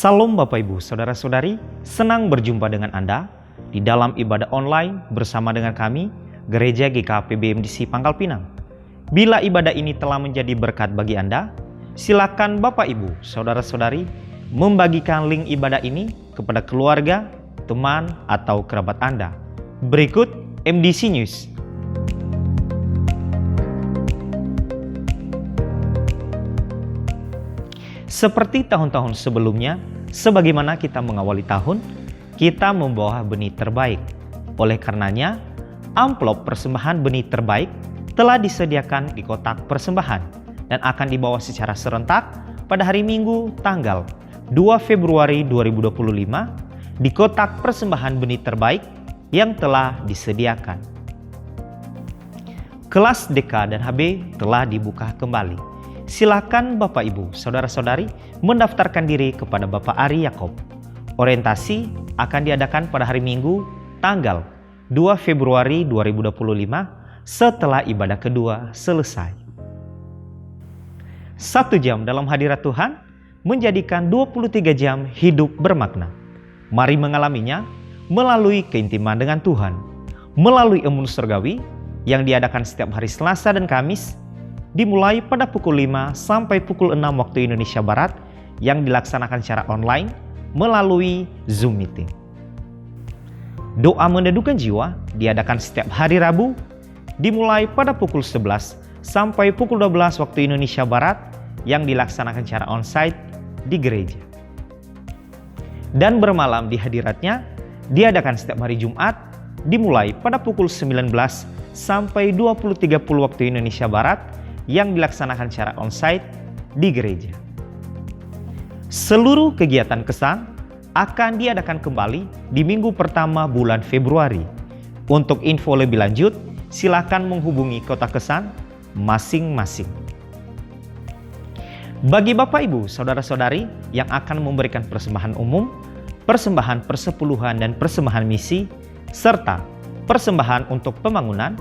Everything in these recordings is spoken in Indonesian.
Salam Bapak Ibu, Saudara-saudari, senang berjumpa dengan Anda di dalam ibadah online bersama dengan kami, Gereja GKP BMDC Pangkal Pinang. Bila ibadah ini telah menjadi berkat bagi Anda, silakan Bapak Ibu, Saudara-saudari, membagikan link ibadah ini kepada keluarga, teman, atau kerabat Anda. Berikut MDC News. Seperti tahun-tahun sebelumnya, sebagaimana kita mengawali tahun, kita membawa benih terbaik. Oleh karenanya, amplop persembahan benih terbaik telah disediakan di kotak persembahan dan akan dibawa secara serentak pada hari Minggu tanggal 2 Februari 2025 di kotak persembahan benih terbaik yang telah disediakan. Kelas DK dan HB telah dibuka kembali. Silakan Bapak Ibu, Saudara-saudari mendaftarkan diri kepada Bapak Ari Yakob. Orientasi akan diadakan pada hari Minggu tanggal 2 Februari 2025 setelah ibadah kedua selesai. 1 jam dalam hadirat Tuhan menjadikan 23 jam hidup bermakna. Mari mengalaminya melalui keintiman dengan Tuhan, melalui Embun Surgawi yang diadakan setiap hari Selasa dan Kamis, dimulai pada pukul 5 sampai pukul 6 waktu Indonesia Barat yang dilaksanakan secara online melalui Zoom Meeting. Doa meneduhkan jiwa diadakan setiap hari Rabu dimulai pada pukul 11 sampai pukul 12 waktu Indonesia Barat yang dilaksanakan secara onsite di gereja. Dan bermalam di hadiratnya diadakan setiap hari Jumat dimulai pada pukul 19 sampai 20.30 waktu Indonesia Barat yang dilaksanakan secara onsite di gereja. Seluruh kegiatan kesan akan diadakan kembali di minggu pertama bulan Februari. Untuk info lebih lanjut, silakan menghubungi kota kesan masing-masing. Bagi Bapak Ibu, Saudara-saudari yang akan memberikan persembahan umum, persembahan persepuluhan dan persembahan misi, serta persembahan untuk pembangunan,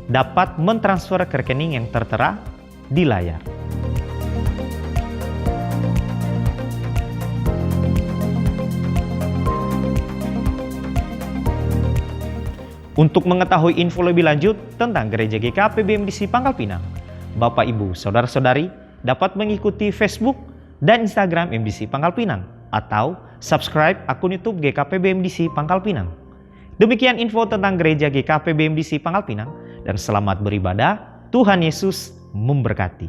dapat mentransfer ke rekening yang tertera di layar. Untuk mengetahui info lebih lanjut tentang Gereja GKP BMDC Pangkal Pinang, Bapak Ibu, Saudara-saudari dapat mengikuti Facebook dan Instagram MDC Pangkal Pinang atau subscribe akun YouTube GKP BMDC Pangkal Pinang. Demikian info tentang Gereja GKP BMDC Pangkal Pinang, dan selamat beribadah. Tuhan Yesus memberkati.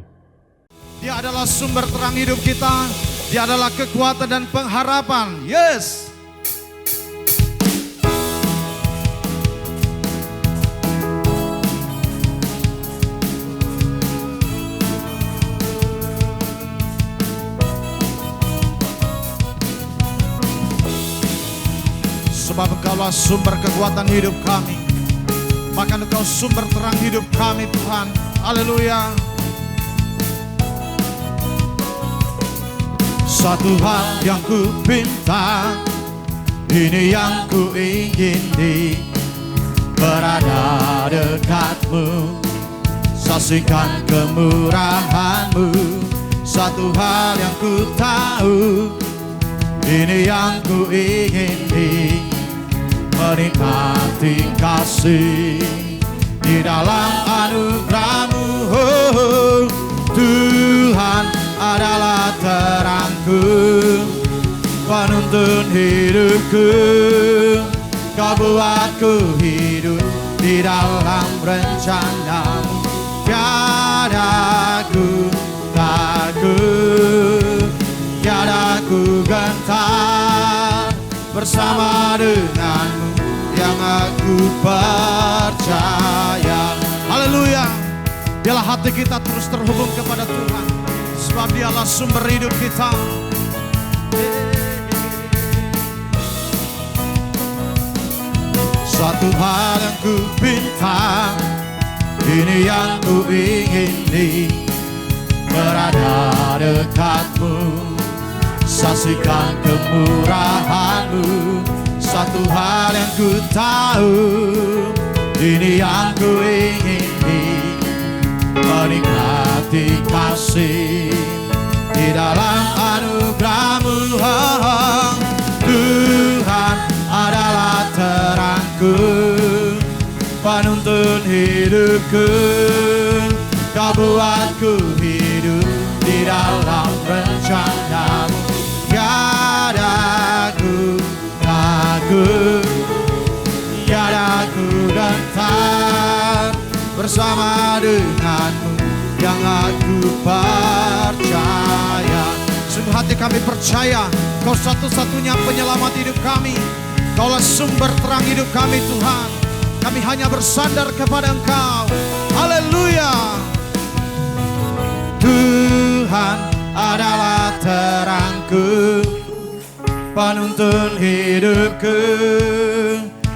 Dia adalah sumber terang hidup kita. Dia adalah kekuatan dan pengharapan. Yes. Sebab Engkaulah sumber kekuatan hidup kami, maka Engkau sumber terang hidup kami, Tuhan. Haleluya. Satu hal yang ku pinta, ini yang ku ingini, berada dekatmu, saksikan kemurahanmu. Satu hal yang ku tahu, ini yang ku ingini, menikmati kasih di dalam anugerah-Mu. Oh, Tuhan adalah terangku, penuntun hidupku. Kau buatku hidup di dalam rencana-Mu. Tiada ku takut, tiada ku gentar, bersama denganmu yang aku percaya. Haleluya. Biarlah hati kita terus terhubung kepada Tuhan, sebab Dialah sumber hidup kita. Suatu hal yang ku pinta, ini yang ku ingini, berada dekatmu, saksikan kemurahan-Mu. Satu hal yang ku tahu, ini yang ku ingini, menikmati kasih di dalam anugerah-Mu. Tuhan adalah terangku, penuntun hidupku. Kau buatku hidup di dalam rencana-Mu. Tiada ku takut, tiada ku gentar, bersama dengan-Mu yang aku percaya. Sungguh hati kami percaya Kau satu-satunya penyelamat hidup kami. Kaulah sumber terang hidup kami Tuhan. Kami hanya bersandar kepada Engkau. Haleluya. Tuhan adalah terangku, penuntun hidupku.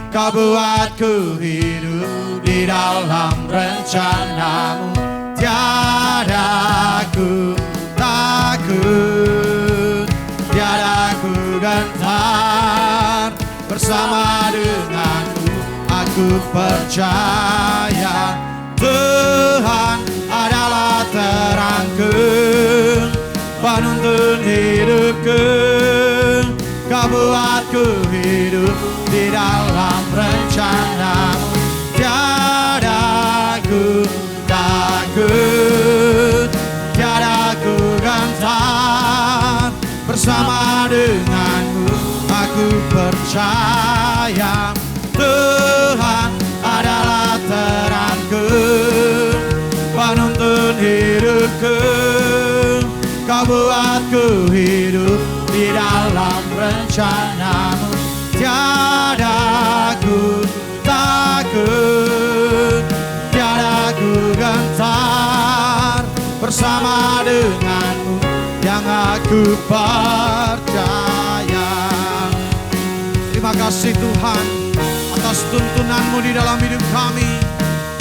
Kau buatku hidup di dalam rencana-Mu. Tiada ku takut, tiada ku gentar, bersama dengan-Mu aku percaya. Tuhan adalah terangku, penuntun hidupku. Kau buatku hidup di dalam rencana-Mu. Tiada ku takut, tiada ku gentar, bersama dengan-Mu aku percaya. Tuhan adalah terangku, penuntun hidupku. Kau buatku hidup di dalam rencana-Mu. Tiada ku takut, tiada ku gentar, bersama dengan-Mu yang aku percaya. Terima kasih Tuhan atas tuntunan-Mu di dalam hidup kami.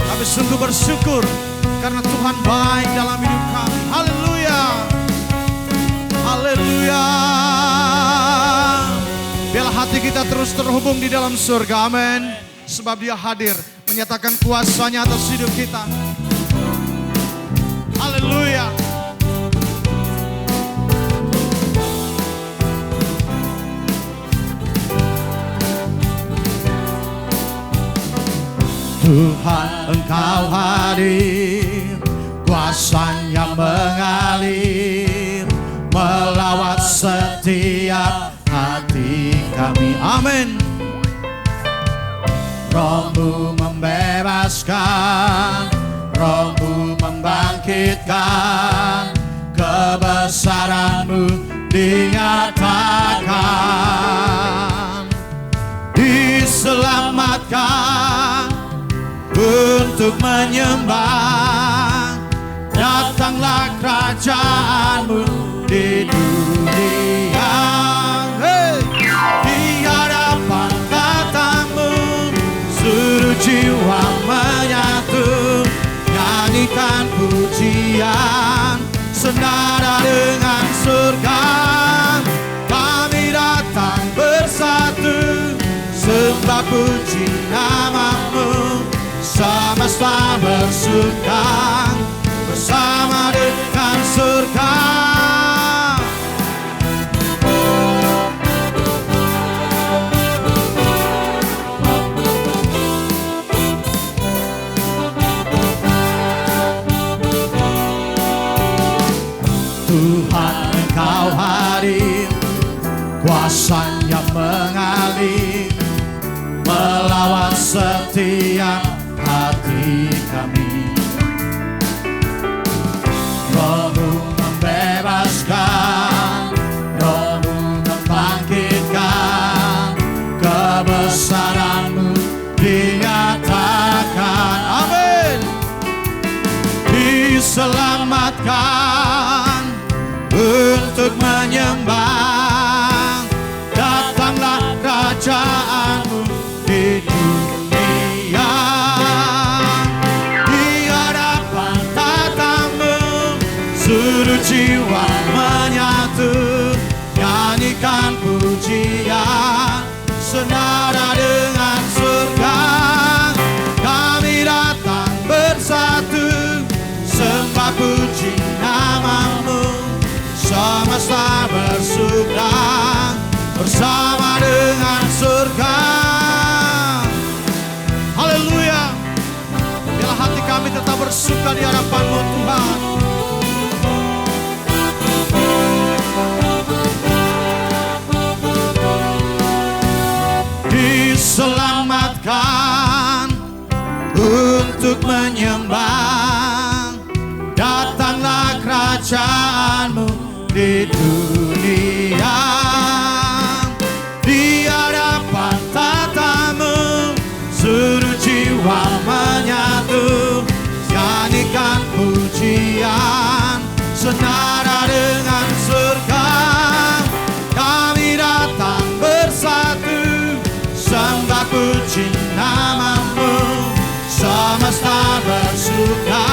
Kami sungguh bersyukur karena Tuhan baik dalam hidup kami. Haleluya, haleluya. Biarlah hati kita terus terhubung di dalam surga, amin. Sebab Dia hadir menyatakan kuasa-Nya atas hidup kita. Haleluya. Tuhan Engkau hadir, kuasa-Nya mengalir, melawat setiap hati kami, amin. Roh-Mu membebaskan, Roh-Mu membangkitkan, kebesaran-Mu dinyatakan. Diselamatkan untuk menyembah, datanglah kerajaan-Mu di dunia. Hey! Di hadapan tata-Mu seluruh jiwa menyatu, nyanyikan pujian senada dengan surga. Kami datang bersatu, sembah puji nama-Mu. Semesta bersuka bersama dengan surga. Tuhan Engkau hadir, kuasa-Nya mengalir, melawat setiap hati kami. Roh-Mu membebaskan, Roh-Mu membangkitkan, kebesaran-Mu dinyatakan, amin. Diselamatkan untuk menyembah, datanglah kerajaan-Mu di dunia. Di hadapan tata-Mu seluruh jiwa menyatu, nyanyikan pujian senada dengan surga. Kami datang bersatu, sembah puji nama-Mu. bersama dengan surga. Haleluya. Biarlah hati kami tetap bersuka di hadapan-Mu Tuhan. Diselamatkan untuk menyembah, datanglah kerajaan-Mu di dunia. Di hadapan tata-Mu seluruh jiwa menyatu, nyanyikan pujian senada dengan surga. Kami datang bersatu, sembah puji nama-Mu, semesta bersuka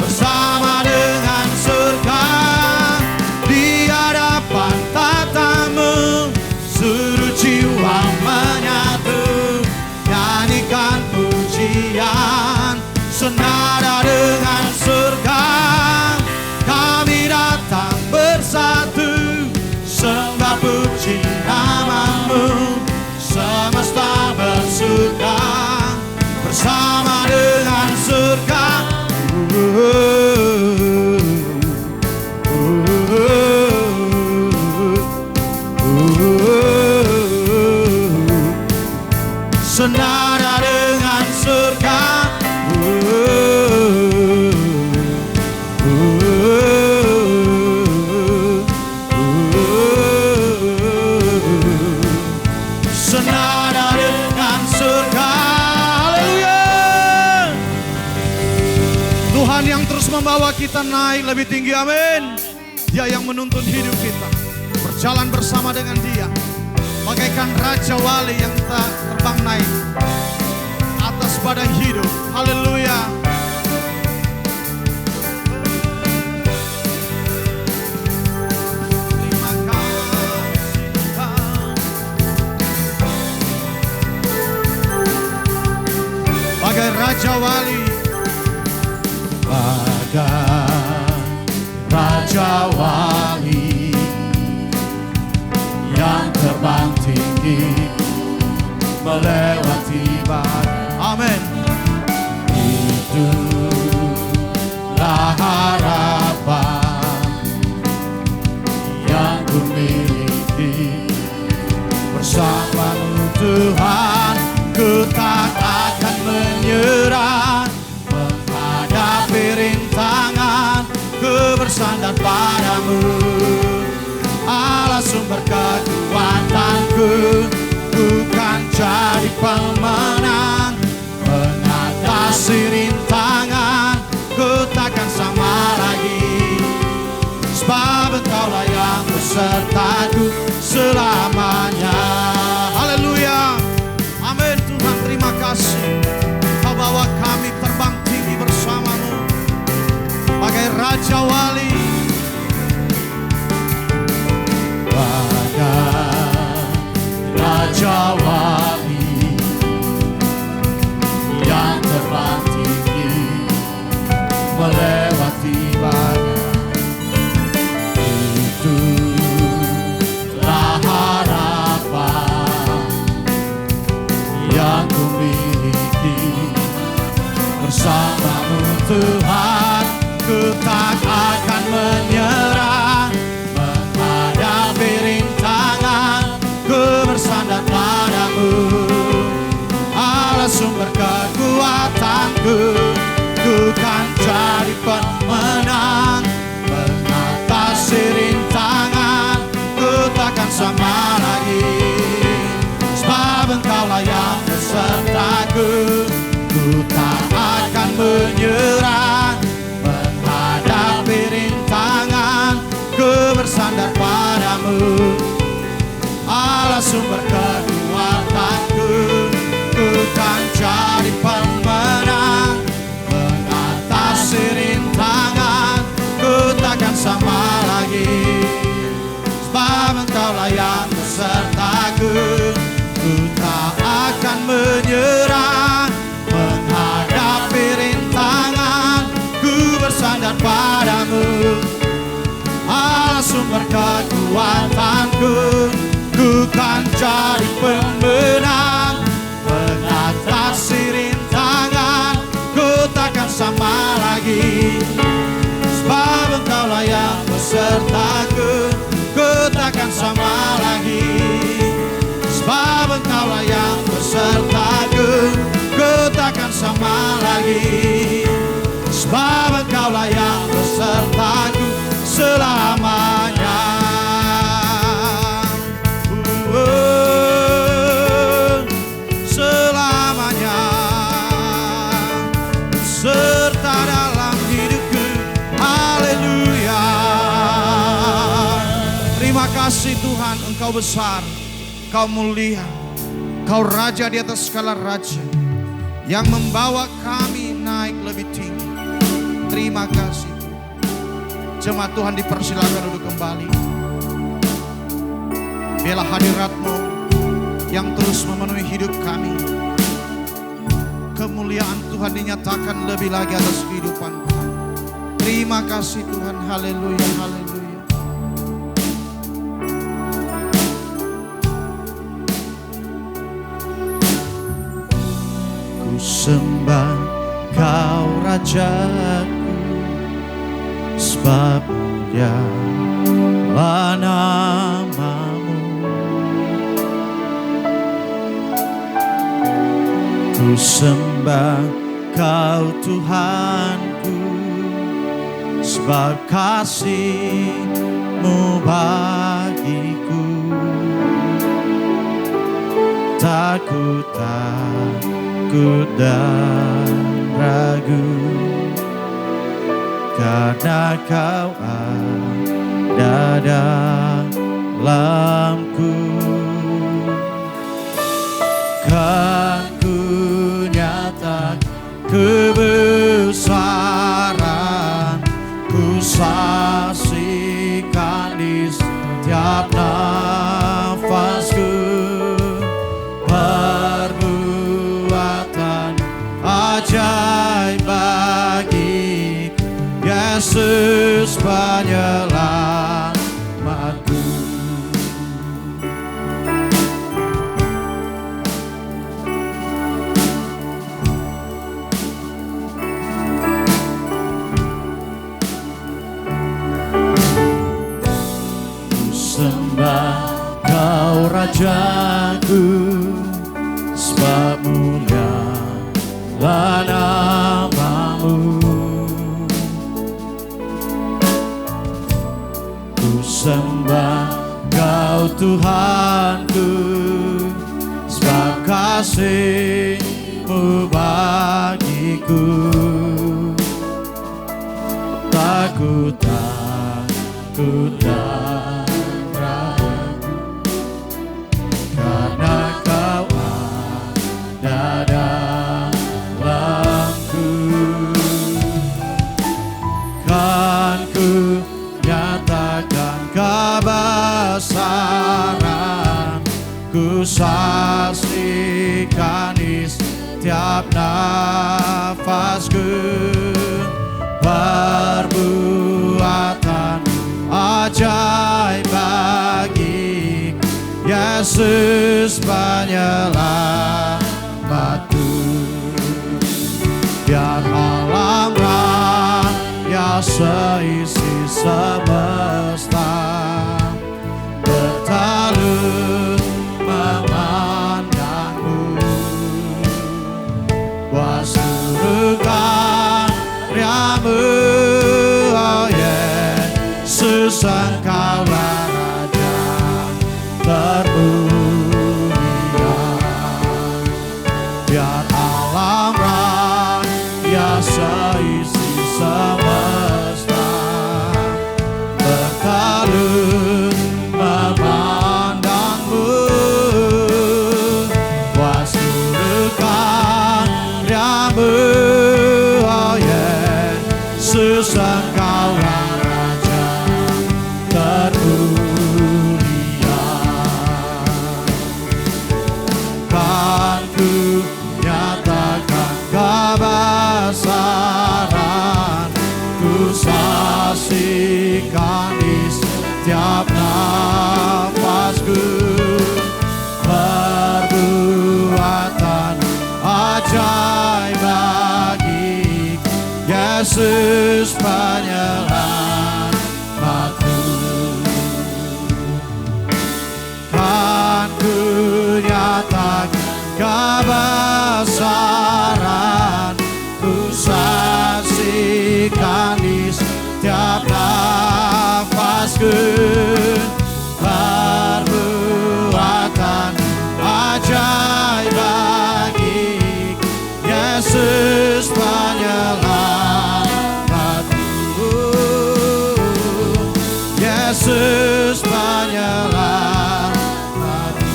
bersama dengan surga. Di hadapan tata-Mu seluruh jiwa menyatu, nyanyikan pujian senada dengan surga. Kami datang bersatu, sembah puji nama-Mu, semesta bersuka bersama dengan surga. Senada dengan surga. Senada dengan surga. Haleluya. Tuhan yang terus membawa kita naik lebih tinggi, amin. Dia yang menuntun hidup kita, berjalan bersama dengan Dia bagaikan Raja Wali yang terbang naik atas badan hidup. Haleluya. Terima kasih Tuhan. Bagai Raja Wali, bagai Raja Wali yang terbang tinggi melewati badai. Amin. Itulah harapan yang ku miliki, bersama-Mu Tuhan ku tak akan menyerah, menghadapi rintangan ku bersandar pada-Mu. Allah sumber kekuatanku, ku kan jadi pemenang, mengatasi rintangan ku takkan sama lagi, sebab Engkaulah yang besertaku selamanya. Haleluya. Amin. Tuhan, terima kasih Kau bawa kami terbang tinggi bersama-Mu bagai Raja Wali. Raja Wali yang terbang tinggi melewati badai. Itulah harapan yang ku miliki, bersama-Mu Tuhan ku tak akan menyerah, menghadapi rintangan ku bersandar pada-Mu. Allah sumber kekuatanku, ku kan jadi pemenang, mengatasi rintangan ku takkan sama lagi, sebab Engkaulah yang besertaku. Ku tak akan menyerah, menghadapi rintangan ku bersandar pada-Mu. Allah sumber kekuatanku, ku kan jadi pemenang, mengatasi rintangan ku takkan sama lagi, sebab Engkaulah yang besertaku. Ku tak akan menyerah, menghadapi rintangan ku bersandar pada-Mu. Allah sumber kekuatanku, ku lagi, sebab Engkaulah yang besertaku. Ku takkan sama lagi, sebab Engkaulah yang besertaku. Ku takkan sama lagi, sebab Engkaulah yang besertaku selamanya. Selamanya serta dalam hidupku. Haleluya. Terima kasih Tuhan, Engkau besar, Engkau mulia, Engkau raja di atas segala raja, yang membawa kami naik lebih tinggi. Terima kasih. Jemaat Tuhan dipersilakan duduk kembali. Biarlah hadirat-Mu yang terus memenuhi hidup kami. Kemuliaan Tuhan dinyatakan lebih lagi atas kehidupan kami. Terima kasih Tuhan. Haleluya, haleluya. Ku sembah Kau Rajaku, sebab Dialah nama-Mu. Ku sembah Kau Tuhanku, sebab kasih-Mu bagiku. Takut dan ragu, karena Kau ada dalamku. Kan ku nyatakan kebesaran, ku saksikan di setiap nafasku. Perbuatan ajaib bagi Yesus penyelamatku. Sembah Kau Rajaku, sebab mulialah nama-Mu. Ku sembah Kau Tuhanku, sebab kasih-Mu bagiku. Takut dan ragu, karena Kau ada dalamku. Kan ku nyatakan kebesaran, ku saksikan di setiap nafasku. Perbuatan ajaib bagi Yesus penyelamatku. Biar alam raya seisi semesta bertalu memandangmu. Buat seluruh karya-Mu, oh Yesus, Engkaulah Raja termulia. Biar alam raya seisi semesta bertalu memandangmu. Buat seluruh karya-Mu, oh Yesus, Engkaulah Raja termulia. Kan ku nyatakan kebesaran, ku saksikan di setiap nafasku. Perbuatan ajaib bagi Yesus penyelamatku. Kan ku nyatakan kebesaran, ku saksikan di setiap nafasku perbuatan ajaib bagi Yesus penyelamatku. Yesus penyelamatku.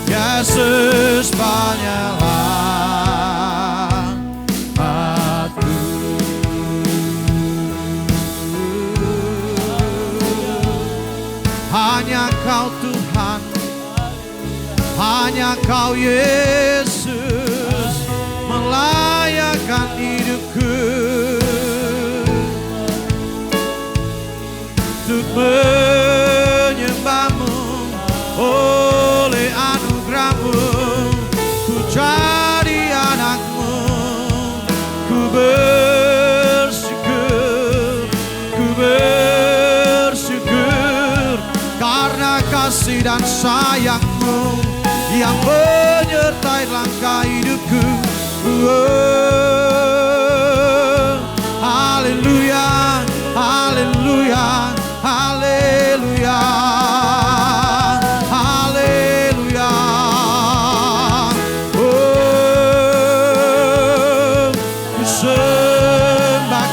Yesus penyelamatku. Hanya Kau Tuhan, hanya Kau Yesus melayakkan hidupku untuk menyembah-Mu. Oleh anugerah-Mu ku jadi anak-Mu, ku bersyukur, ku bersyukur karena kasih dan sayang-Mu yang menyertai langkah hidupku. Haleluya, haleluya, haleluya, haleluya. Ku sembah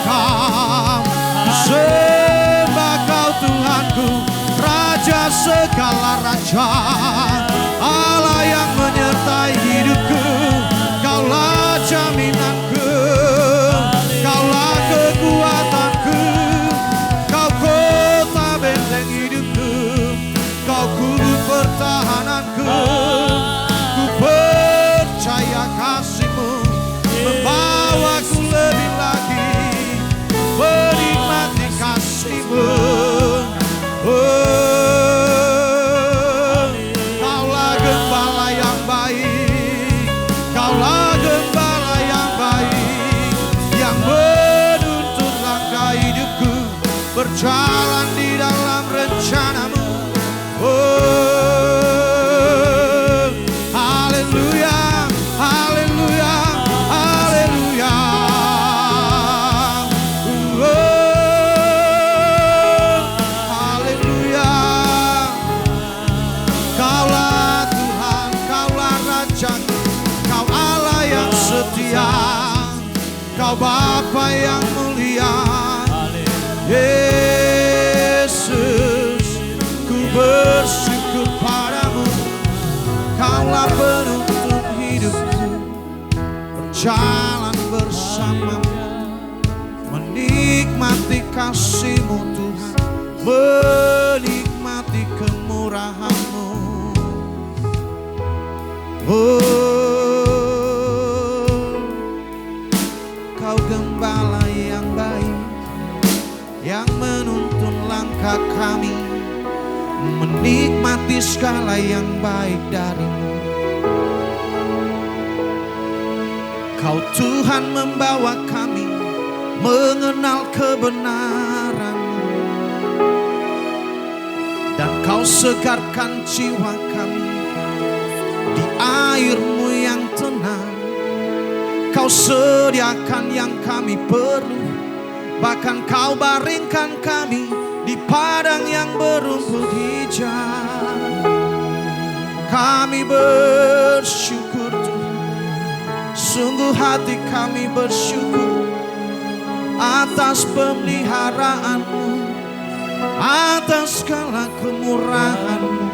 Kau Tuhanku, Raja segala raja, Allah yang menyertai hidupku. Kaulah jaminanku, Kaulah kekuatanku, Kau kota benteng hidupku, Kau kubu pertahananku. Ku percaya kasih-Mu membawaku lebih lagi menikmati kasih-Mu. Kaulah gembala yang baik, Kaulah gembala yang baik, yang menuntun langkah hidupku berjalan di dalam rencana-Mu. Haleluya, haleluya, haleluya. Haleluya. Kaulah Tuhan, Kaulah Raja, Kau Allah yang setia, Kau Bapa yang mulia. Yesus, ku bersyukur padamu, Kaulah penuntun hidupku, berjalan bersamamu, menikmati kasih-Mu Tuhan, menikmati kemurahan-Mu. Kau gembala yang baik, yang menuntun langkah kami, menikmati segala yang baik dari-Mu. Kau Tuhan membawa kami mengenal kebenaran-Mu, dan Kau segarkan jiwa kami di air-Mu yang tenang. Kau sediakan yang kami perlu, bahkan Kau baringkan kami di padang yang berumput hijau. Kami bersyukur Tuhan, sungguh hati kami bersyukur atas pemeliharaan-Mu, atas segala kemurahan-Mu.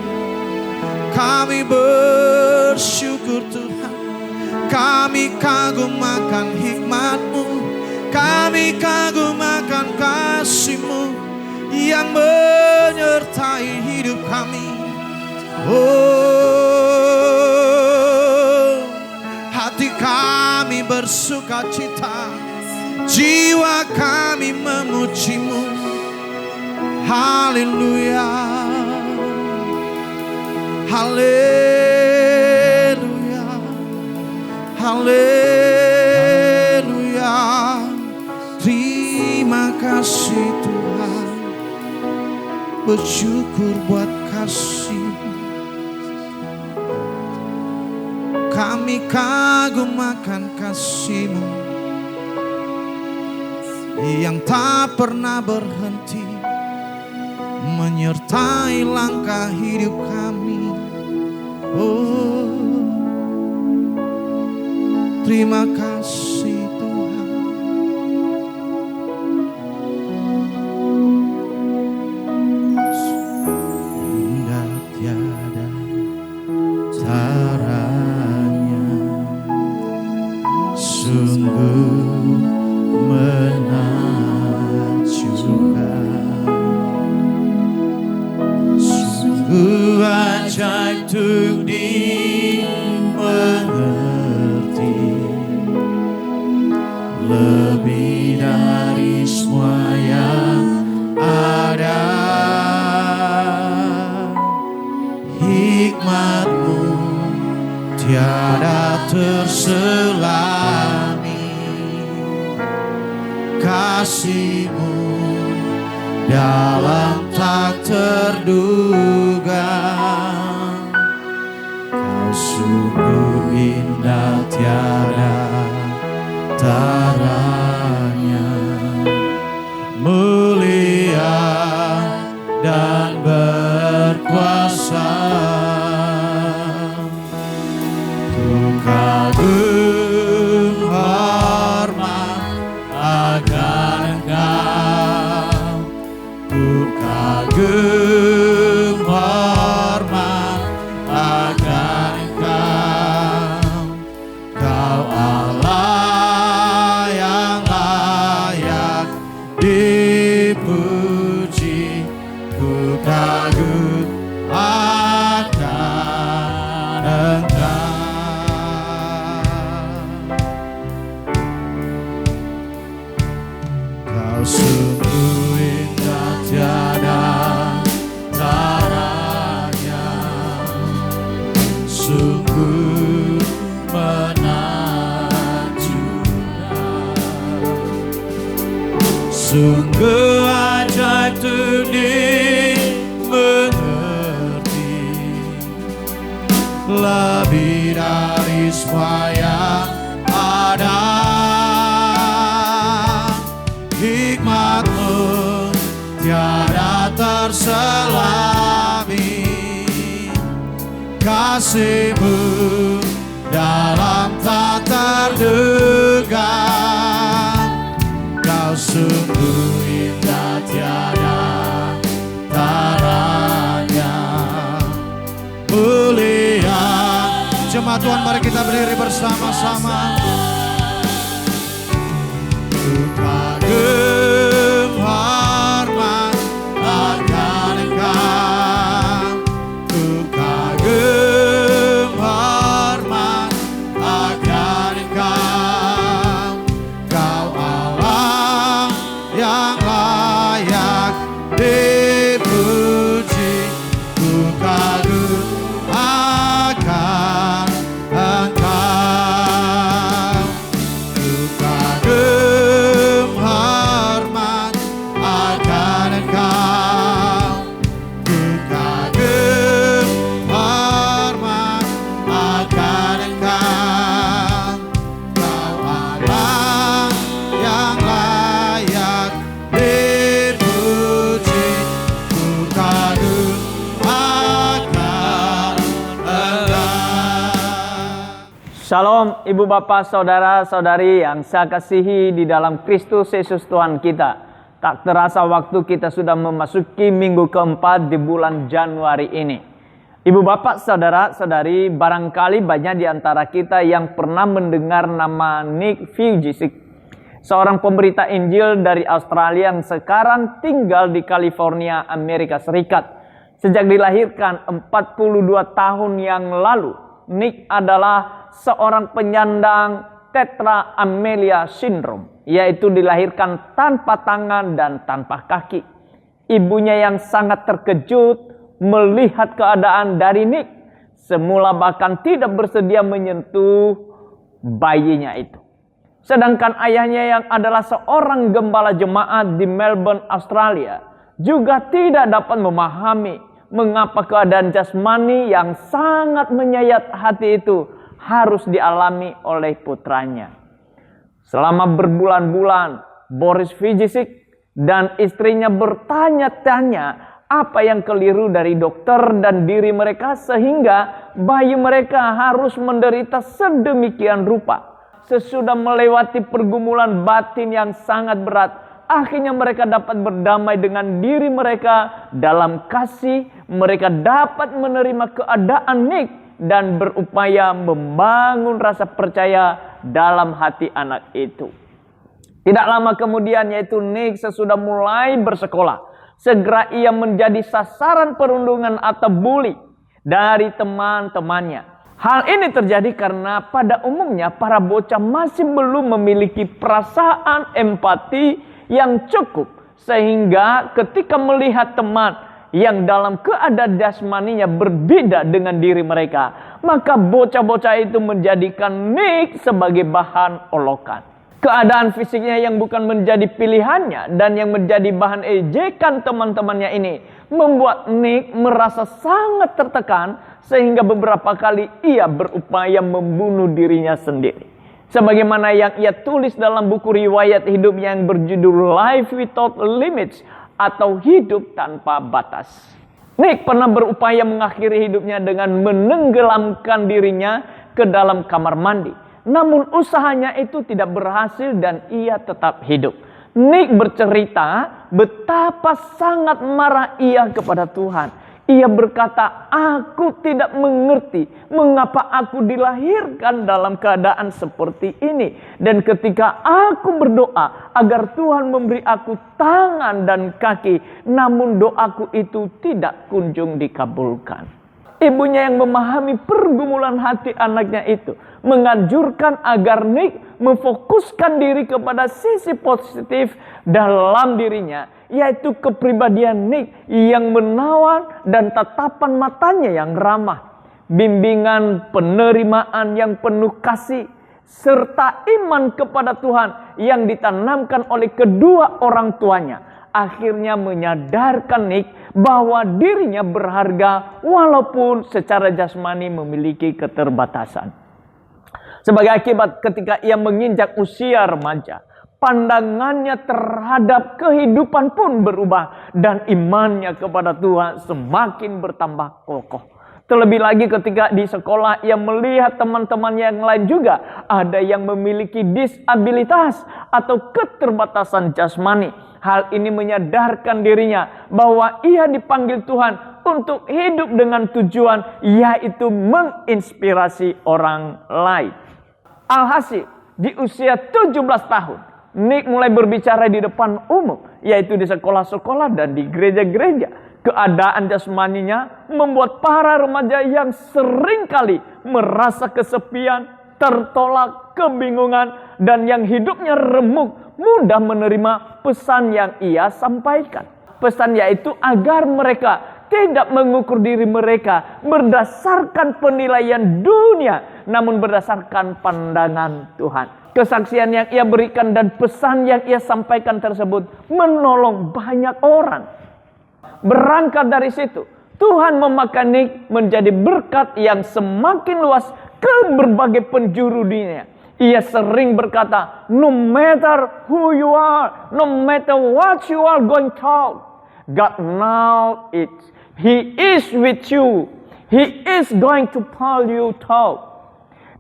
Kami bersyukur Tuhan, kami kagum akan hikmat-Mu, kami kagum akan kasih-Mu yang menyertai hidup kami. Hati kami bersuka cita, jiwa kami memuji-Mu. Haleluya, haleluya, haleluya. kasih Tuhan, bersyukur buat kasih. Kami kagum akan kasih-Mu yang tak pernah berhenti menyertai langkah hidup kami. Oh, terima kasih Tuhan. Indah tiada taranya, sungguh menakjubkan, sungguh ajaib untuk dimengerti, lebih dari semua yang ada. Hikmat-Mu tiada terselami, kasih-Mu dalam tak terduga. Kau sungguh indah tiada taranya, mulia dan berkuasa. Ku kagum hormat akan Engkau, ku kagum hormat akan Engkau. Kau Allah yang layak dipuji, ku kagum akan Engkau. Kau sungguh indah tiada taranya, sungguh menakjubkan, sungguh ajaib untuk dimengerti, lebih dari semua yang ada. Hikmat-Mu tiada terselami, kasih-Mu dalam tak terduga. Kau sungguh indah tiada taranya, mulia. Jemaat Tuhan, mari kita berdiri bersama-sama. Ku kagum hormat akan Engkau, ku kagum hormat akan Engkau. Kau Allah yang layak dipuji, ku kagum akan Engkau. Ku kagum hormat akan Engkau, ku kagum hormat akan Engkau. Kau Allah yang layak dipuji, ku kagum akan Engkau. Shalom Ibu Bapak Saudara-saudari yang saya kasihi di dalam Kristus Yesus Tuhan kita. Tak terasa waktu kita sudah memasuki minggu keempat di bulan Januari ini. Ibu Bapak Saudara-saudari, barangkali banyak di antara kita yang pernah mendengar nama Nick Vujicic, seorang pemberita Injil dari Australia yang sekarang tinggal di California, Amerika Serikat. Sejak dilahirkan 42 tahun yang lalu, Nick adalah seorang penyandang tetra amelia syndrome, yaitu dilahirkan tanpa tangan dan tanpa kaki. Ibunya yang sangat terkejut melihat keadaan dari Nick, semula bahkan tidak bersedia menyentuh bayinya itu. Sedangkan ayahnya yang adalah seorang gembala jemaat di Melbourne, Australia, juga tidak dapat memahami mengapa keadaan jasmani yang sangat menyayat hati itu harus dialami oleh putranya. Selama berbulan-bulan, Boris Vujicic dan istrinya bertanya-tanya apa yang keliru dari dokter dan diri mereka sehingga bayi mereka harus menderita sedemikian rupa. Sesudah melewati pergumulan batin yang sangat berat, akhirnya mereka dapat berdamai dengan diri mereka dalam kasih. Mereka dapat menerima keadaan Nick dan berupaya membangun rasa percaya dalam hati anak itu. Tidak lama kemudian, yaitu Nick sesudah mulai bersekolah, segera ia menjadi sasaran perundungan atau bully dari teman-temannya. Hal ini terjadi karena pada umumnya para bocah masih belum memiliki perasaan empati yang cukup, sehingga ketika melihat teman yang dalam keadaan jasmaninya berbeda dengan diri mereka, maka bocah-bocah itu menjadikan Nick sebagai bahan olokan. Keadaan fisiknya yang bukan menjadi pilihannya dan yang menjadi bahan ejekan teman-temannya ini membuat Nick merasa sangat tertekan, sehingga beberapa kali ia berupaya membunuh dirinya sendiri. Sebagaimana yang ia tulis dalam buku riwayat hidupnya yang berjudul Life Without Limits atau Hidup Tanpa Batas. Nick pernah berupaya mengakhiri hidupnya dengan menenggelamkan dirinya ke dalam kamar mandi. Namun usahanya itu tidak berhasil dan ia tetap hidup. Nick bercerita betapa sangat marah ia kepada Tuhan. Ia berkata, "Aku tidak mengerti mengapa aku dilahirkan dalam keadaan seperti ini. Dan ketika aku berdoa agar Tuhan memberi aku tangan dan kaki, namun doaku itu tidak kunjung dikabulkan." Ibunya yang memahami pergumulan hati anaknya itu menganjurkan agar Nick memfokuskan diri kepada sisi positif dalam dirinya, yaitu kepribadian Nick yang menawan dan tatapan matanya yang ramah, bimbingan penerimaan yang penuh kasih, serta iman kepada Tuhan yang ditanamkan oleh kedua orang tuanya, akhirnya menyadarkan Nick bahwa dirinya berharga walaupun secara jasmani memiliki keterbatasan. Sebagai akibat, ketika ia menginjak usia remaja, pandangannya terhadap kehidupan pun berubah dan imannya kepada Tuhan semakin bertambah kokoh. Terlebih lagi ketika di sekolah ia melihat teman-teman yang lain juga ada yang memiliki disabilitas atau keterbatasan jasmani. Hal ini menyadarkan dirinya bahwa ia dipanggil Tuhan untuk hidup dengan tujuan, yaitu menginspirasi orang lain. Alhasil, di usia 17 tahun, Nick mulai berbicara di depan umum, yaitu di sekolah-sekolah dan di gereja-gereja. Keadaan jasmaninya membuat para remaja yang seringkali merasa kesepian, tertolak, kebingungan, dan yang hidupnya remuk mudah menerima pesan yang ia sampaikan. Pesan yaitu agar mereka tidak mengukur diri mereka berdasarkan penilaian dunia, namun berdasarkan pandangan Tuhan. Kesaksian yang ia berikan dan pesan yang ia sampaikan tersebut menolong banyak orang. Berangkat dari situ, Tuhan memakai Nick menjadi berkat yang semakin luas ke berbagai penjuru dunia. Ia sering berkata, "No matter who you are, no matter what you are going through, God knows it. He is with you. He is going to pull you through."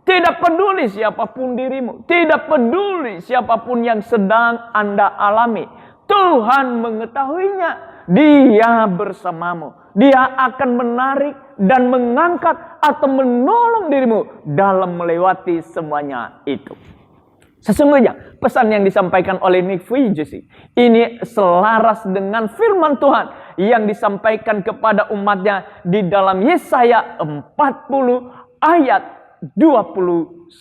Tidak peduli siapapun dirimu, tidak peduli siapapun yang sedang Anda alami, Tuhan mengetahuinya. Dia bersamamu. Dia akan menarik dan mengangkat atau menolong dirimu dalam melewati semuanya itu. Sesungguhnya pesan yang disampaikan oleh Nick Vujicic ini selaras dengan firman Tuhan yang disampaikan kepada umatnya di dalam Yesaya 40 ayat 29.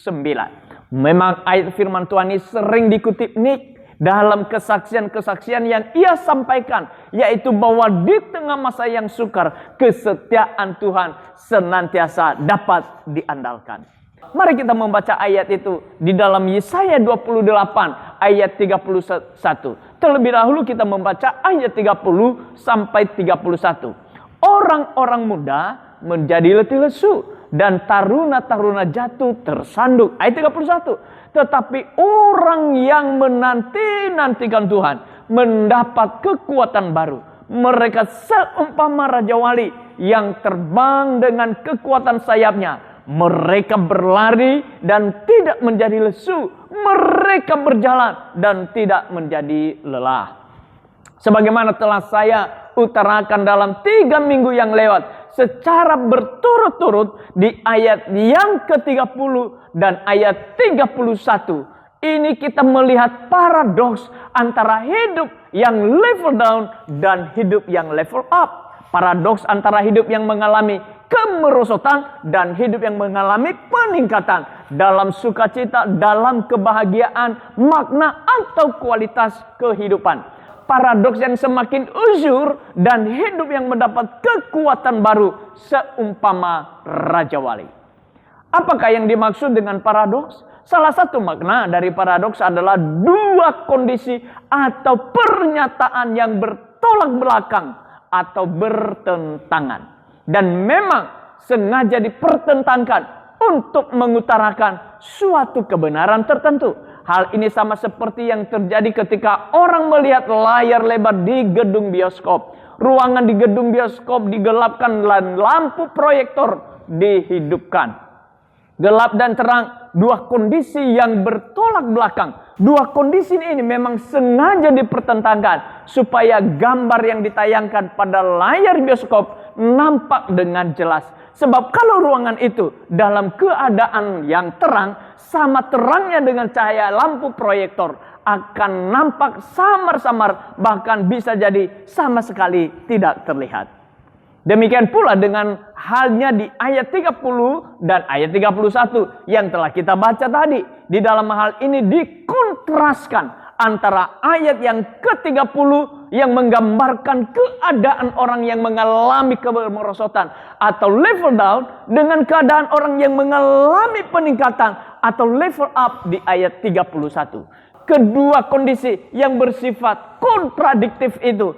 Memang ayat firman Tuhan ini sering dikutip Nick dalam kesaksian-kesaksian yang ia sampaikan, yaitu bahwa di tengah masa yang sukar, kesetiaan Tuhan senantiasa dapat diandalkan. Mari kita membaca ayat itu di dalam Yesaya 28 ayat 31. Terlebih dahulu kita membaca ayat 30 sampai 31. Orang-orang muda menjadi letih lesu dan taruna-taruna jatuh tersandung. Ayat 31. Tetapi orang yang menanti-nantikan Tuhan mendapat kekuatan baru. Mereka seumpama raja wali yang terbang dengan kekuatan sayapnya. Mereka berlari dan tidak menjadi lesu. Mereka berjalan dan tidak menjadi lelah. Sebagaimana telah saya utarakan dalam 3 minggu yang lewat, secara berturut-turut di ayat yang ke-30 dan ayat 31. Ini kita melihat paradoks antara hidup yang level down dan hidup yang level up. Paradoks antara hidup yang mengalami kemerosotan dan hidup yang mengalami peningkatan dalam sukacita, dalam kebahagiaan, makna atau kualitas kehidupan. Paradoks yang semakin uzur dan hidup yang mendapat kekuatan baru seumpama Raja Wali. Apakah yang dimaksud dengan paradoks? Salah satu makna dari paradoks adalah 2 kondisi atau pernyataan yang bertolak belakang atau bertentangan. Dan memang sengaja dipertentangkan untuk mengutarakan suatu kebenaran tertentu. Hal ini sama seperti yang terjadi ketika orang melihat layar lebar di gedung bioskop. Ruangan di gedung bioskop digelapkan dan lampu proyektor dihidupkan. Gelap dan terang, 2 kondisi yang bertolak belakang. 2 kondisi ini memang sengaja dipertentangkan supaya gambar yang ditayangkan pada layar bioskop nampak dengan jelas. Sebab kalau ruangan itu dalam keadaan yang terang, sama terangnya dengan cahaya lampu proyektor, akan nampak samar-samar, bahkan bisa jadi sama sekali tidak terlihat. Demikian pula dengan halnya di ayat 30 dan ayat 31 yang telah kita baca tadi. Di dalam hal ini dikontraskan antara ayat yang ke-30 yang menggambarkan keadaan orang yang mengalami kemerosotan atau level down dengan keadaan orang yang mengalami peningkatan atau level up di ayat 31. Kedua kondisi yang bersifat kontradiktif itu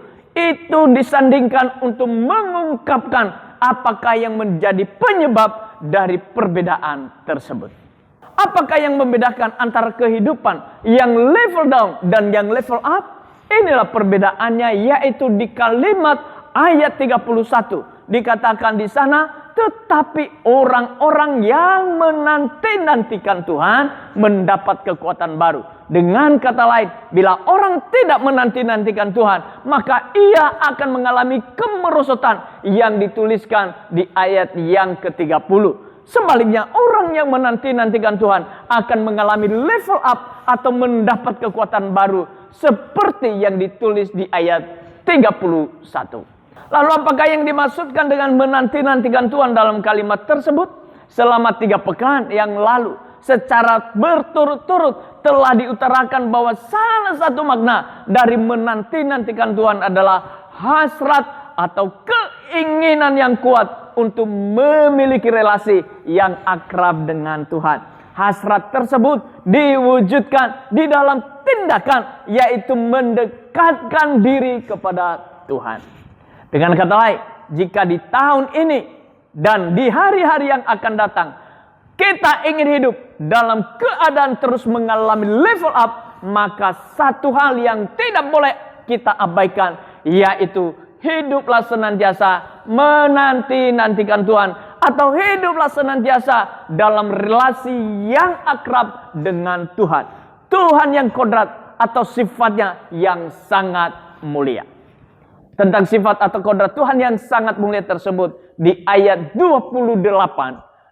disandingkan untuk mengungkapkan apakah yang menjadi penyebab dari perbedaan tersebut. Apakah yang membedakan antara kehidupan yang level down dan yang level up? Inilah perbedaannya, yaitu di kalimat ayat 31. Dikatakan di sana, tetapi orang-orang yang menanti-nantikan Tuhan mendapat kekuatan baru. Dengan kata lain, bila orang tidak menanti-nantikan Tuhan, maka ia akan mengalami kemerosotan yang dituliskan di ayat yang ke-30. Sebaliknya, orang yang menanti-nantikan Tuhan akan mengalami level up atau mendapat kekuatan baru seperti yang ditulis di ayat 31. Lalu apakah yang dimaksudkan dengan menanti-nantikan Tuhan dalam kalimat tersebut? Selama 3 pekan yang lalu, secara berturut-turut telah diutarakan bahwa salah satu makna dari menanti-nantikan Tuhan adalah hasrat atau keinginan yang kuat untuk memiliki relasi yang akrab dengan Tuhan. Hasrat tersebut diwujudkan di dalam tindakan, yaitu mendekatkan diri kepada Tuhan. Dengan kata lain, jika di tahun ini dan di hari-hari yang akan datang, kita ingin hidup dalam keadaan terus mengalami level up, maka satu hal yang tidak boleh kita abaikan, yaitu hiduplah senantiasa menanti-nantikan Tuhan, atau hiduplah senantiasa dalam relasi yang akrab dengan Tuhan. Tuhan yang kodrat atau sifatnya yang sangat mulia. Tentang sifat atau kodrat Tuhan yang sangat mulia tersebut di ayat 28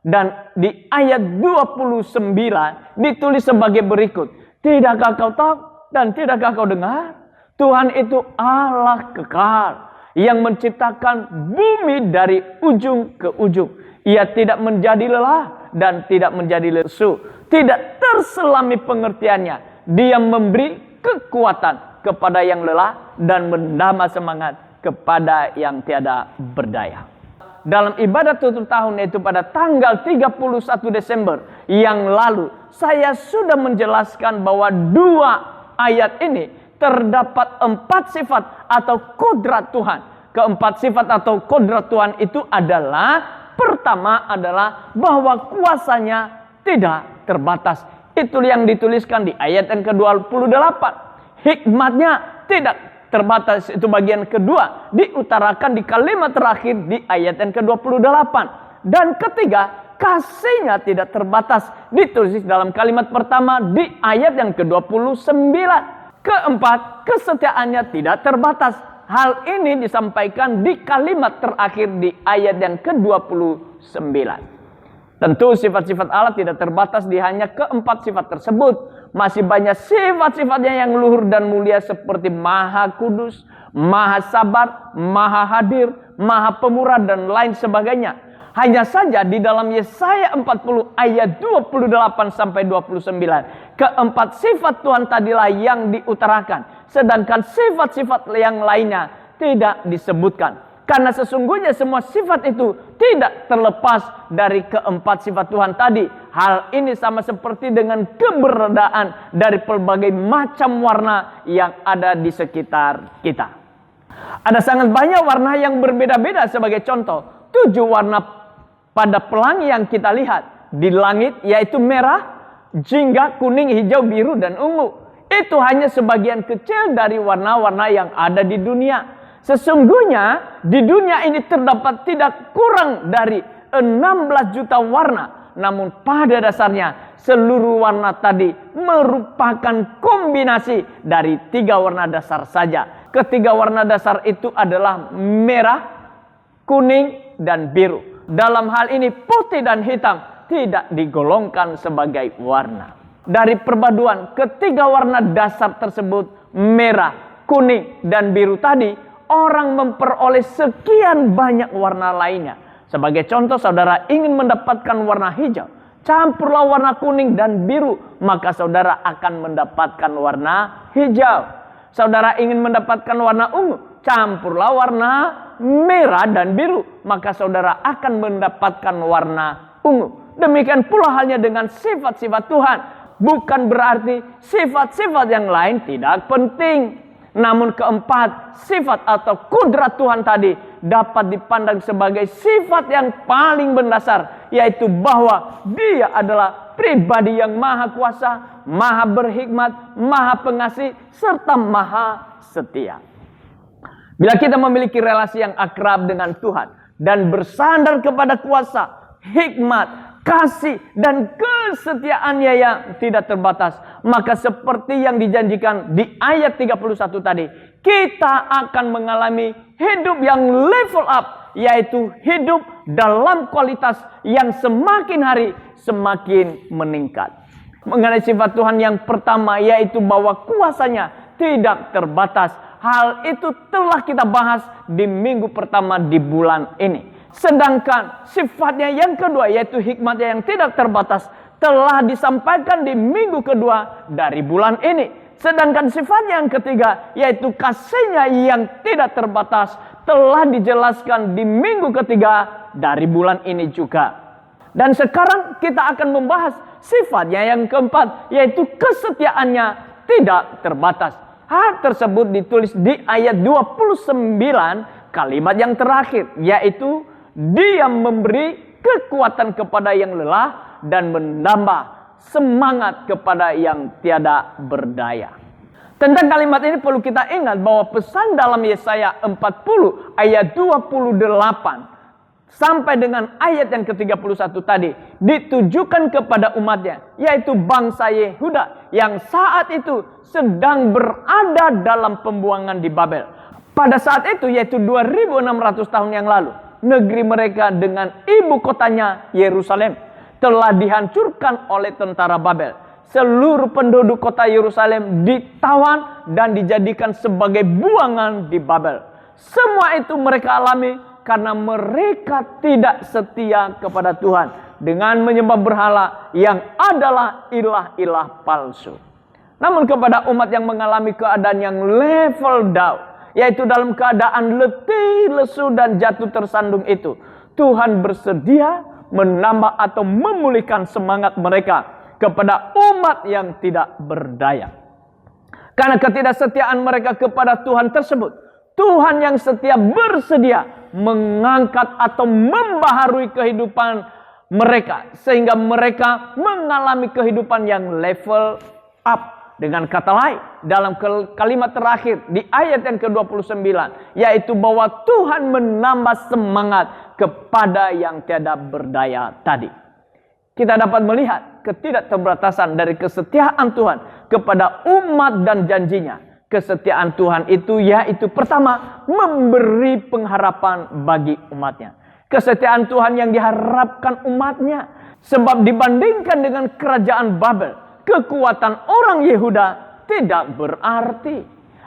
dan di ayat 29 ditulis sebagai berikut. Tidakkah kau tahu dan tidakkah kau dengar? Tuhan itu Allah kekal yang menciptakan bumi dari ujung ke ujung. Ia tidak menjadi lelah dan tidak menjadi lesu. Tidak terselami pengertiannya. Dia memberi kekuatan kepada yang lelah dan menambah semangat kepada yang tiada berdaya. Dalam ibadat tutup tahun, yaitu pada tanggal 31 Desember yang lalu saya sudah menjelaskan bahwa 2 ayat ini terdapat 4 sifat atau kodrat Tuhan. Keempat sifat atau kodrat Tuhan itu adalah, pertama adalah bahwa kuasanya tidak terbatas. Itu yang dituliskan di ayat yang ke-28. Hikmatnya tidak terbatas, itu bagian kedua, diutarakan di kalimat terakhir di ayat yang ke-28. Dan ketiga, kasihnya tidak terbatas, ditulis dalam kalimat pertama di ayat yang ke-29. Keempat, kesetiaannya tidak terbatas. Hal ini disampaikan di kalimat terakhir di ayat yang ke-29. Tentu sifat-sifat Allah tidak terbatas di hanya keempat sifat tersebut. Masih banyak sifat-sifatnya yang luhur dan mulia seperti Maha Kudus, Maha Sabar, Maha Hadir, Maha Pemurah, dan lain sebagainya. Hanya saja di dalam Yesaya 40 ayat 28 sampai 29, keempat sifat Tuhan tadilah yang diutarakan. Sedangkan sifat-sifat yang lainnya tidak disebutkan. Karena sesungguhnya semua sifat itu tidak terlepas dari keempat sifat Tuhan tadi. Hal ini sama seperti dengan keberadaan dari pelbagai macam warna yang ada di sekitar kita. Ada sangat banyak warna yang berbeda-beda. Sebagai contoh, 7 warna pada pelangi yang kita lihat di langit, yaitu merah, jingga, kuning, hijau, biru, dan ungu. Itu hanya sebagian kecil dari warna-warna yang ada di dunia. Sesungguhnya di dunia ini terdapat tidak kurang dari 16 juta warna. Namun pada dasarnya seluruh warna tadi merupakan kombinasi dari 3 warna dasar saja. Ketiga warna dasar itu adalah merah, kuning, dan biru. Dalam hal ini putih dan hitam tidak digolongkan sebagai warna. Dari perpaduan ketiga warna dasar tersebut, merah, kuning, dan biru tadi, orang memperoleh sekian banyak warna lainnya. Sebagai contoh, saudara ingin mendapatkan warna hijau, campurlah warna kuning dan biru, maka saudara akan mendapatkan warna hijau. Saudara ingin mendapatkan warna ungu, campurlah warna merah dan biru, maka saudara akan mendapatkan warna ungu. Demikian pula halnya dengan sifat-sifat Tuhan. Bukan berarti sifat-sifat yang lain tidak penting. Namun keempat sifat atau kudrat Tuhan tadi dapat dipandang sebagai sifat yang paling mendasar, yaitu bahwa Dia adalah pribadi yang maha kuasa, maha berhikmat, maha pengasih, serta maha setia. Bila kita memiliki relasi yang akrab dengan Tuhan dan bersandar kepada kuasa, hikmat, kasih, dan kesetiaannya yang tidak terbatas, maka seperti yang dijanjikan di ayat 31 tadi, kita akan mengalami hidup yang level up, yaitu hidup dalam kualitas yang semakin hari semakin meningkat. Mengenai sifat Tuhan yang pertama, yaitu bahwa kuasanya tidak terbatas. Hal itu telah kita bahas di minggu pertama di bulan ini. Sedangkan sifatnya yang kedua, yaitu hikmatnya yang tidak terbatas, telah disampaikan di minggu kedua dari bulan ini. Sedangkan sifatnya yang ketiga, yaitu kasihnya yang tidak terbatas, telah dijelaskan di minggu ketiga dari bulan ini juga. Dan sekarang kita akan membahas sifatnya yang keempat, yaitu kesetiaannya tidak terbatas. Hal tersebut ditulis di ayat 29 kalimat yang terakhir, yaitu Dia memberi kekuatan kepada yang lelah dan menambah semangat kepada yang tiada berdaya. Tentang kalimat ini perlu kita ingat bahwa pesan dalam Yesaya 40 ayat 28 sampai dengan ayat yang ke-31 tadi ditujukan kepada umatnya, yaitu bangsa Yehuda yang saat itu sedang berada dalam pembuangan di Babel. Pada saat itu, yaitu 2600 tahun yang lalu, negeri mereka dengan ibu kotanya Yerusalem telah dihancurkan oleh tentara Babel. Seluruh penduduk kota Yerusalem ditawan dan dijadikan sebagai buangan di Babel. Semua itu mereka alami karena mereka tidak setia kepada Tuhan dengan menyembah berhala yang adalah ilah-ilah palsu. Namun kepada umat yang mengalami keadaan yang level down, yaitu dalam keadaan letih, lesu, dan jatuh tersandung itu, Tuhan bersedia menambah atau memulihkan semangat mereka kepada umat yang tidak berdaya. Karena ketidaksetiaan mereka kepada Tuhan tersebut, Tuhan yang setia bersedia mengangkat atau membaharui kehidupan mereka, sehingga mereka mengalami kehidupan yang level up. Dengan kata lain, dalam kalimat terakhir di ayat yang ke-29, yaitu bahwa Tuhan menambah semangat kepada yang tiada berdaya tadi. Kita dapat melihat ketidakterbatasan dari kesetiaan Tuhan kepada umat dan janjinya. Kesetiaan Tuhan itu yaitu pertama, memberi pengharapan bagi umatnya. Kesetiaan Tuhan yang diharapkan umatnya. Sebab dibandingkan dengan kerajaan Babel, kekuatan orang Yehuda tidak berarti.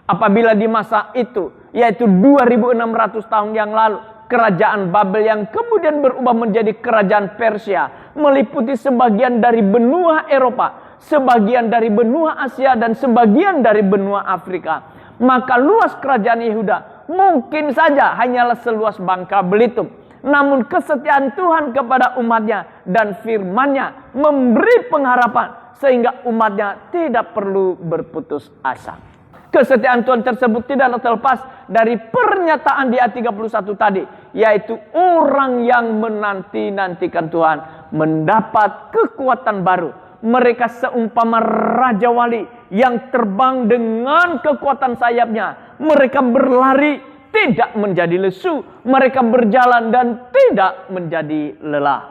Apabila di masa itu, yaitu 2600 tahun yang lalu, kerajaan Babel yang kemudian berubah menjadi kerajaan Persia, meliputi sebagian dari benua Eropa, sebagian dari benua Asia, dan sebagian dari benua Afrika. Maka luas kerajaan Yehuda mungkin saja hanyalah seluas Bangka Belitung. Namun kesetiaan Tuhan kepada umatnya dan firman-Nya memberi pengharapan, sehingga umatnya tidak perlu berputus asa. Kesetiaan Tuhan tersebut tidak terlepas dari pernyataan di ayat 31 tadi, yaitu orang yang menanti-nantikan Tuhan mendapat kekuatan baru. Mereka seumpama Raja Wali yang terbang dengan kekuatan sayapnya. Mereka berlari tidak menjadi lesu, mereka berjalan dan tidak menjadi lelah.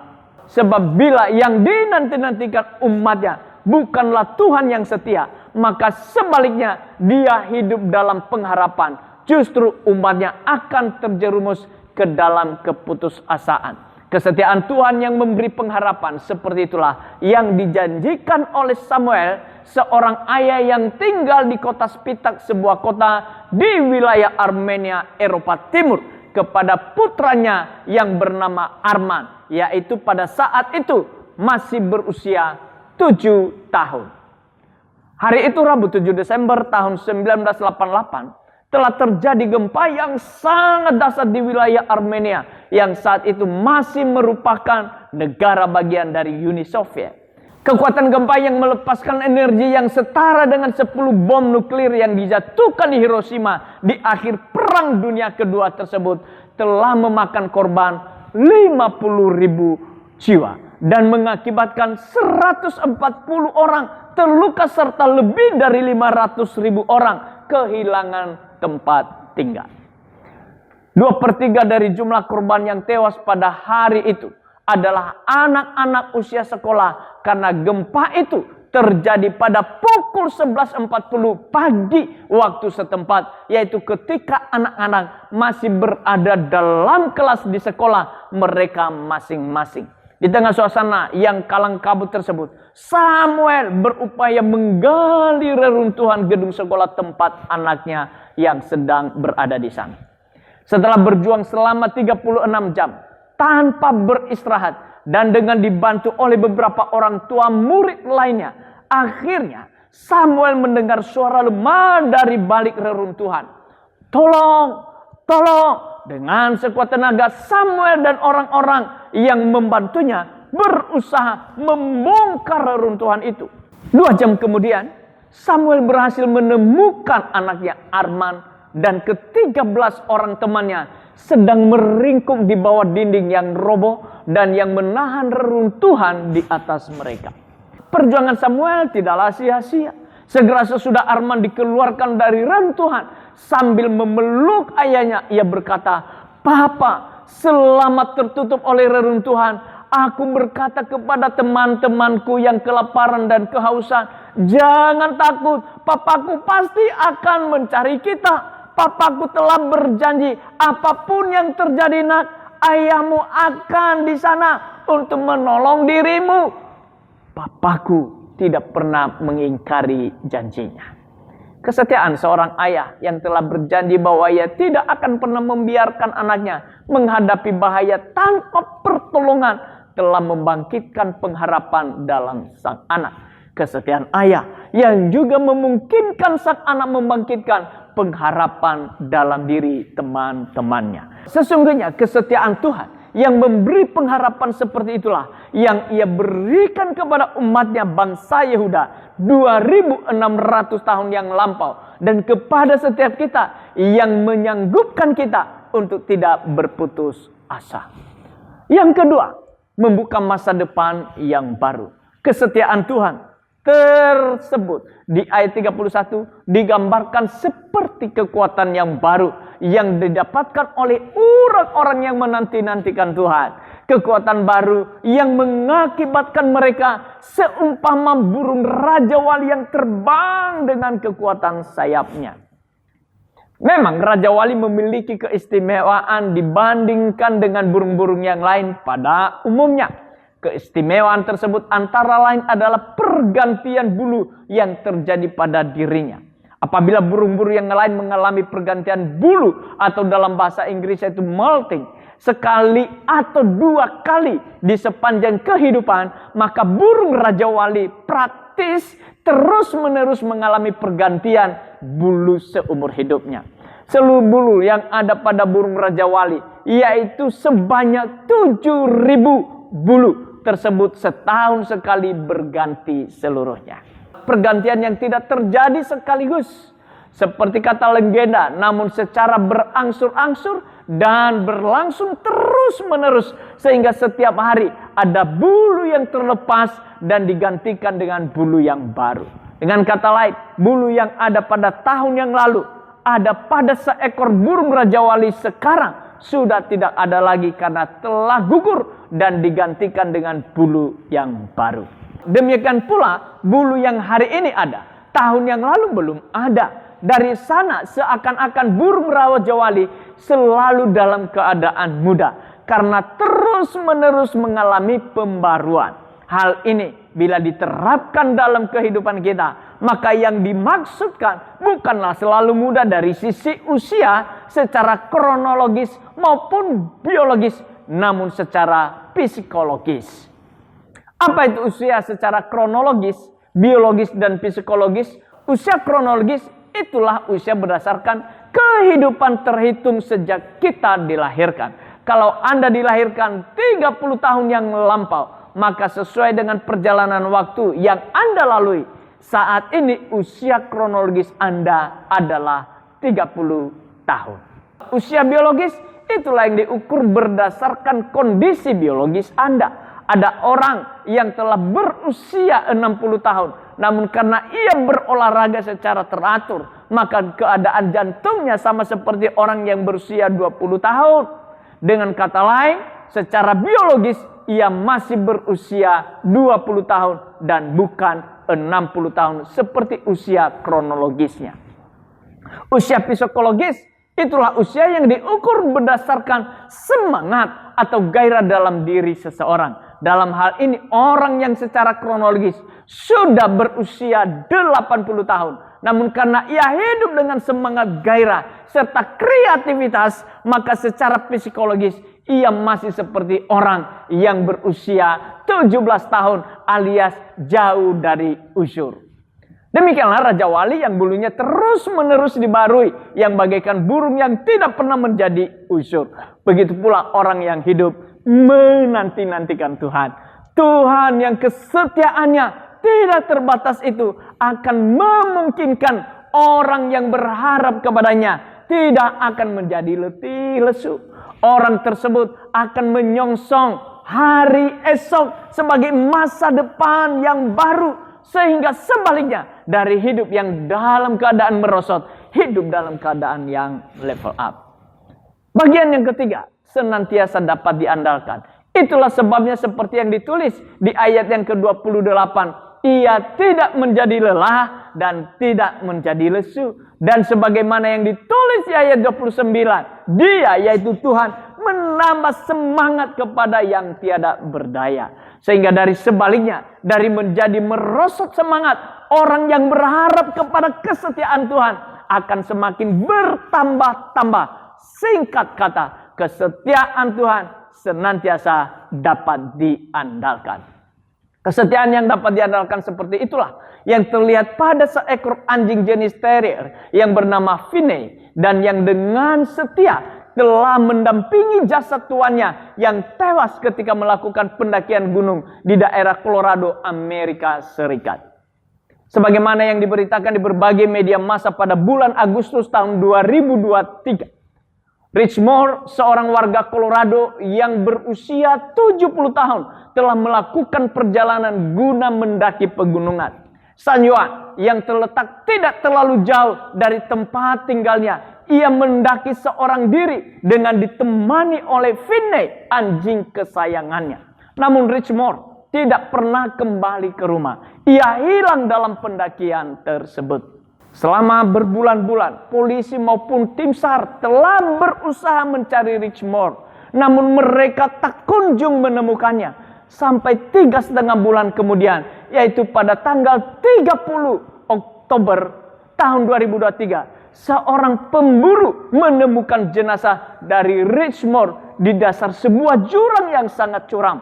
Sebab bila yang dinanti-nantikan umatnya bukanlah Tuhan yang setia, maka sebaliknya dia hidup dalam pengharapan. Justru umatnya akan terjerumus ke dalam keputusasaan. Kesetiaan Tuhan yang memberi pengharapan seperti itulah yang dijanjikan oleh Samuel, seorang ayah yang tinggal di kota Spitak, sebuah kota di wilayah Armenia, Eropa Timur, kepada putranya yang bernama Arman, yaitu pada saat itu masih berusia 7 tahun. Hari itu Rabu 7 Desember tahun 1988 telah terjadi gempa yang sangat dahsyat di wilayah Armenia yang saat itu masih merupakan negara bagian dari Uni Soviet. Kekuatan gempa yang melepaskan energi yang setara dengan 10 bom nuklir yang dijatuhkan di Hiroshima di akhir Perang Dunia Kedua tersebut telah memakan korban 50.000 jiwa dan mengakibatkan 140 orang terluka serta lebih dari 500.000 orang kehilangan tempat tinggal. 2/3 dari jumlah korban yang tewas pada hari itu adalah anak-anak usia sekolah, karena gempa itu terjadi pada pukul 11.40 pagi waktu setempat, yaitu ketika anak-anak masih berada dalam kelas di sekolah mereka masing-masing. Di tengah suasana yang kalang kabut tersebut, Samuel berupaya menggali reruntuhan gedung sekolah tempat anaknya yang sedang berada di sana. Setelah berjuang selama 36 jam tanpa beristirahat dan dengan dibantu oleh beberapa orang tua murid lainnya, akhirnya Samuel mendengar suara lemah dari balik reruntuhan. Tolong, tolong! Dengan sekuat tenaga Samuel dan orang-orang yang membantunya berusaha membongkar reruntuhan itu. 2 jam kemudian Samuel berhasil menemukan anaknya Arman dan ke-13 orang temannya sedang meringkuk di bawah dinding yang roboh dan yang menahan reruntuhan di atas mereka. Perjuangan Samuel tidaklah sia-sia. Segera sesudah Arman dikeluarkan dari reruntuhan, sambil memeluk ayahnya, ia berkata, "Papa, selamat tertutup oleh reruntuhan. Aku berkata kepada teman-temanku yang kelaparan dan kehausan, jangan takut, papaku pasti akan mencari kita. Papaku telah berjanji, apapun yang terjadi nak, ayahmu akan di sana untuk menolong dirimu." Papaku tidak pernah mengingkari janjinya. Kesetiaan seorang ayah yang telah berjanji bahwa ia tidak akan pernah membiarkan anaknya menghadapi bahaya tanpa pertolongan telah membangkitkan pengharapan dalam sang anak. Kesetiaan ayah yang juga memungkinkan sang anak membangkitkan pengharapan dalam diri teman-temannya. Sesungguhnya kesetiaan Tuhan yang memberi pengharapan seperti itulah yang ia berikan kepada umatnya bangsa Yehuda 2600 tahun yang lampau, dan kepada setiap kita yang menyanggupkan kita untuk tidak berputus asa. Yang kedua, membuka masa depan yang baru. Kesetiaan Tuhan tersebut di ayat 31 digambarkan seperti kekuatan yang baru yang didapatkan oleh orang-orang yang menanti-nantikan Tuhan. Kekuatan baru yang mengakibatkan mereka seumpama burung Raja Wali yang terbang dengan kekuatan sayapnya. Memang Raja Wali memiliki keistimewaan dibandingkan dengan burung-burung yang lain pada umumnya. Keistimewaan tersebut antara lain adalah pergantian bulu yang terjadi pada dirinya. Apabila burung-burung yang lain mengalami pergantian bulu atau dalam bahasa Inggris itu molting, sekali atau dua kali di sepanjang kehidupan, maka burung Raja Wali praktis terus-menerus mengalami pergantian bulu seumur hidupnya. Seluruh bulu yang ada pada burung Raja Wali, yaitu sebanyak 7.000 bulu tersebut setahun sekali berganti seluruhnya. Pergantian yang tidak terjadi sekaligus, seperti kata legenda, namun secara berangsur-angsur dan berlangsung terus-menerus, sehingga setiap hari ada bulu yang terlepas dan digantikan dengan bulu yang baru. Dengan kata lain, bulu yang ada pada tahun yang lalu, ada pada seekor burung Raja Wali sekarang sudah tidak ada lagi karena telah gugur dan digantikan dengan bulu yang baru. Demikian pula bulu yang hari ini ada, tahun yang lalu belum ada. Dari sana seakan-akan burung Raja Wali selalu dalam keadaan muda karena terus-menerus mengalami pembaruan. Hal ini bila diterapkan dalam kehidupan kita, maka yang dimaksudkan bukanlah selalu muda dari sisi usia secara kronologis maupun biologis, namun secara psikologis. Apa itu usia secara kronologis, biologis, dan psikologis? Usia kronologis itulah usia berdasarkan kehidupan terhitung sejak kita dilahirkan. Kalau Anda dilahirkan 30 tahun yang lampau, maka sesuai dengan perjalanan waktu yang Anda lalui, saat ini usia kronologis Anda adalah 30 tahun. Usia biologis itulah yang diukur berdasarkan kondisi biologis Anda. Ada orang yang telah berusia 60 tahun, namun karena ia berolahraga secara teratur, maka keadaan jantungnya sama seperti orang yang berusia 20 tahun. Dengan kata lain, secara biologis ia masih berusia 20 tahun dan bukan 60 tahun seperti usia kronologisnya. Usia psikologis itulah usia yang diukur berdasarkan semangat atau gairah dalam diri seseorang. Dalam hal ini orang yang secara kronologis sudah berusia 80 tahun, namun karena ia hidup dengan semangat gairah serta kreativitas, maka secara psikologis ia masih seperti orang yang berusia 17 tahun alias jauh dari usur. Demikianlah Raja Wali yang bulunya terus-menerus dibarui, yang bagaikan burung yang tidak pernah menjadi usur. Begitu pula orang yang hidup menanti-nantikan Tuhan. Tuhan yang kesetiaannya tidak terbatas itu akan memungkinkan orang yang berharap kepadanya tidak akan menjadi letih lesu. Orang tersebut akan menyongsong hari esok sebagai masa depan yang baru, sehingga sebaliknya dari hidup yang dalam keadaan merosot, hidup dalam keadaan yang level up. Bagian yang ketiga, senantiasa dapat diandalkan. Itulah sebabnya seperti yang ditulis di ayat yang ke-28. Ia tidak menjadi lelah dan tidak menjadi lesu. Dan sebagaimana yang ditulis di ayat 29. Dia, yaitu Tuhan, menambah semangat kepada yang tiada berdaya. Sehingga dari sebaliknya, dari menjadi merosot semangat, orang yang berharap kepada kesetiaan Tuhan akan semakin bertambah-tambah. Singkat kata, kesetiaan Tuhan senantiasa dapat diandalkan. Kesetiaan yang dapat diandalkan seperti itulah yang terlihat pada seekor anjing jenis terrier yang bernama Finney, dan yang dengan setia telah mendampingi jasad tuannya yang tewas ketika melakukan pendakian gunung di daerah Colorado, Amerika Serikat. Sebagaimana yang diberitakan di berbagai media massa pada bulan Agustus tahun 2023. Rich Moore, seorang warga Colorado yang berusia 70 tahun, telah melakukan perjalanan guna mendaki pegunungan. San Juan yang terletak tidak terlalu jauh dari tempat tinggalnya, ia mendaki seorang diri dengan ditemani oleh Finney, anjing kesayangannya. Namun Rich Moore tidak pernah kembali ke rumah. Ia hilang dalam pendakian tersebut. Selama berbulan-bulan, polisi maupun tim SAR telah berusaha mencari Rich Moore. Namun mereka tak kunjung menemukannya. Sampai 3,5 bulan kemudian, yaitu pada tanggal 30 Oktober tahun 2023, seorang pemburu menemukan jenazah dari Rich Moore di dasar sebuah jurang yang sangat curam.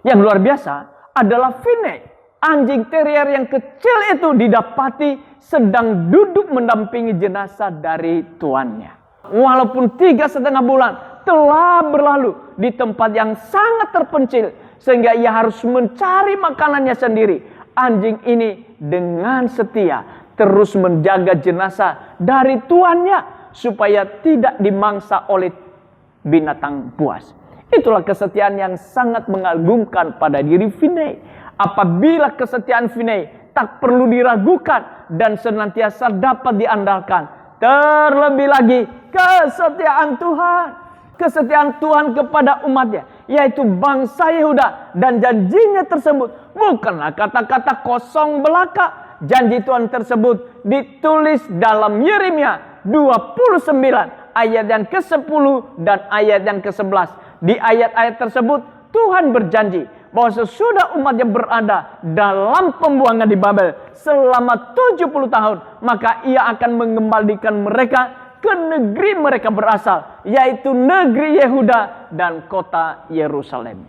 Yang luar biasa adalah Finney, anjing terrier yang kecil itu, didapati sedang duduk mendampingi jenazah dari tuannya. Walaupun 3,5 bulan telah berlalu di tempat yang sangat terpencil, sehingga ia harus mencari makanannya sendiri. Anjing ini dengan setia terus menjaga jenazah dari tuannya supaya tidak dimangsa oleh binatang buas. Itulah kesetiaan yang sangat mengagumkan pada diri Finney. Apabila kesetiaan Finney tak perlu diragukan dan senantiasa dapat diandalkan. Terlebih lagi kesetiaan Tuhan. Kesetiaan Tuhan kepada umatnya, yaitu bangsa Yehuda, dan janjinya tersebut bukanlah kata-kata kosong belaka. Janji Tuhan tersebut ditulis dalam Yeremia 29 ayat yang ke-10 dan ayat yang ke-11. Di ayat-ayat tersebut Tuhan berjanji bahwa sesudah umatnya berada dalam pembuangan di Babel selama 70 tahun, maka ia akan mengembalikan mereka ke negeri mereka berasal, yaitu negeri Yehuda dan kota Yerusalem.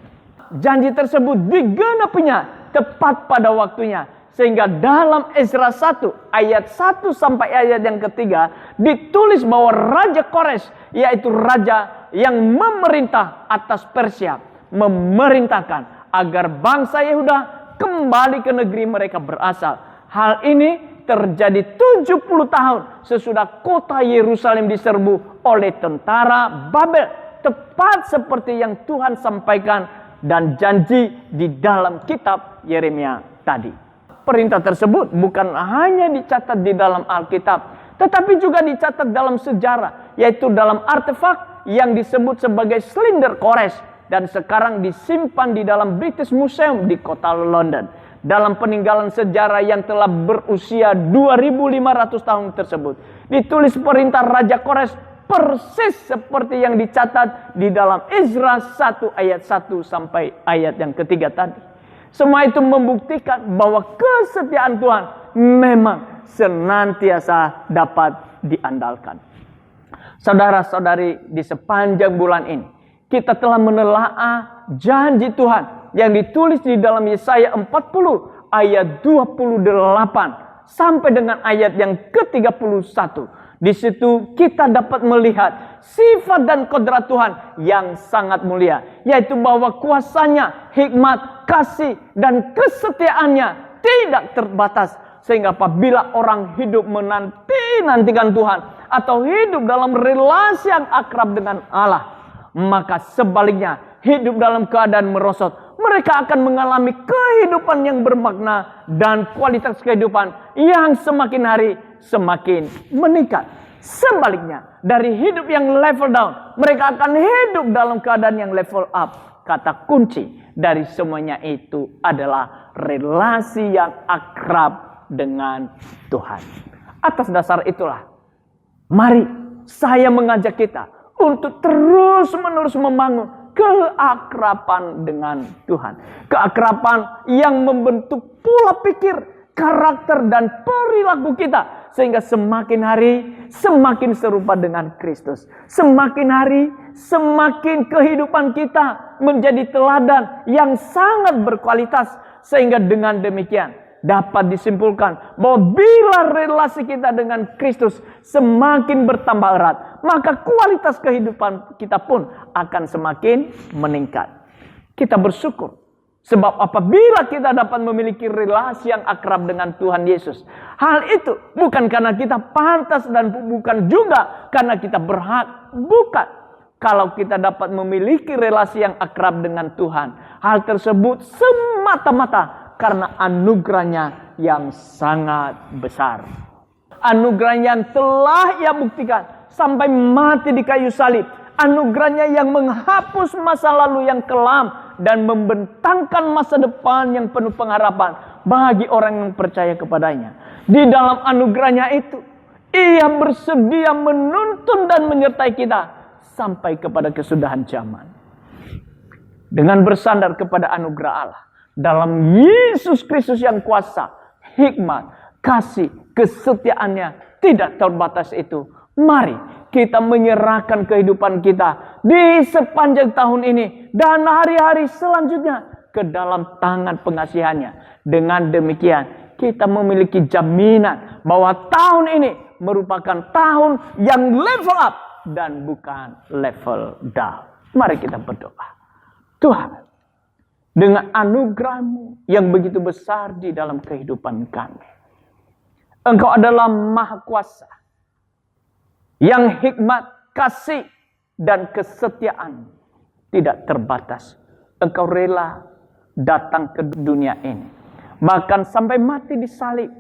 Janji tersebut digenapinya tepat pada waktunya, sehingga dalam Ezra 1 ayat 1 sampai ayat yang ketiga ditulis bahwa Raja Kores, yaitu raja yang memerintah atas Persia, memerintahkan agar bangsa Yehuda kembali ke negeri mereka berasal. Hal ini terjadi 70 tahun sesudah kota Yerusalem diserbu oleh tentara Babel. Tepat seperti yang Tuhan sampaikan dan janji di dalam kitab Yeremia tadi. Perintah tersebut bukan hanya dicatat di dalam Alkitab, tetapi juga dicatat dalam sejarah, yaitu dalam artefak yang disebut sebagai Slinder Kores, dan sekarang disimpan di dalam British Museum di kota London. Dalam peninggalan sejarah yang telah berusia 2500 tahun tersebut, ditulis perintah Raja Kores persis seperti yang dicatat di dalam Ezra 1 ayat 1 sampai ayat yang ketiga tadi. Semua itu membuktikan bahwa kesetiaan Tuhan memang senantiasa dapat diandalkan. Saudara-saudari, di sepanjang bulan ini kita telah menelaah janji Tuhan yang ditulis di dalam Yesaya 40 ayat 28 sampai dengan ayat yang ke-31. Di situ kita dapat melihat sifat dan kodrat Tuhan yang sangat mulia, yaitu bahwa kuasanya, hikmat, kasih, dan kesetiaannya tidak terbatas. Sehingga apabila orang hidup menanti-nantikan Tuhan atau hidup dalam relasi yang akrab dengan Allah, maka sebaliknya hidup dalam keadaan merosot, mereka akan mengalami kehidupan yang bermakna dan kualitas kehidupan yang semakin hari semakin meningkat. Sebaliknya, dari hidup yang level down, mereka akan hidup dalam keadaan yang level up. Kata kunci dari semuanya itu adalah relasi yang akrab dengan Tuhan. Atas dasar itulah, mari saya mengajak kita untuk terus-menerus membangun keakraban dengan Tuhan. Keakraban yang membentuk pola pikir, karakter, dan perilaku kita. Sehingga semakin hari semakin serupa dengan Kristus. Semakin hari semakin kehidupan kita menjadi teladan yang sangat berkualitas. Sehingga dengan demikian dapat disimpulkan bahwa bila relasi kita dengan Kristus semakin bertambah erat, maka kualitas kehidupan kita pun akan semakin meningkat. Kita bersyukur. Sebab apabila kita dapat memiliki relasi yang akrab dengan Tuhan Yesus, hal itu bukan karena kita pantas dan bukan juga karena kita berhak. Bukan. Kalau kita dapat memiliki relasi yang akrab dengan Tuhan, hal tersebut semata-mata karena anugerahnya yang sangat besar. Anugerah yang telah Ia buktikan sampai mati di kayu salib. Anugerahnya yang menghapus masa lalu yang kelam dan membentangkan masa depan yang penuh pengharapan bagi orang yang percaya kepadanya. Di dalam anugerahnya itu, Ia bersedia menuntun dan menyertai kita sampai kepada kesudahan zaman. Dengan bersandar kepada anugerah Allah dalam Yesus Kristus yang kuasa, hikmat, kasih, kesetiaannya tidak terbatas itu, mari kita menyerahkan kehidupan kita di sepanjang tahun ini dan hari-hari selanjutnya ke dalam tangan pengasihannya. Dengan demikian kita memiliki jaminan bahwa tahun ini merupakan tahun yang level up dan bukan level down. Mari kita berdoa. Tuhan, dengan anugerah-Mu yang begitu besar di dalam kehidupan kami, Engkau adalah Maha Kuasa, yang hikmat, kasih, dan kesetiaan tidak terbatas. Engkau rela datang ke dunia ini, bahkan sampai mati di salib,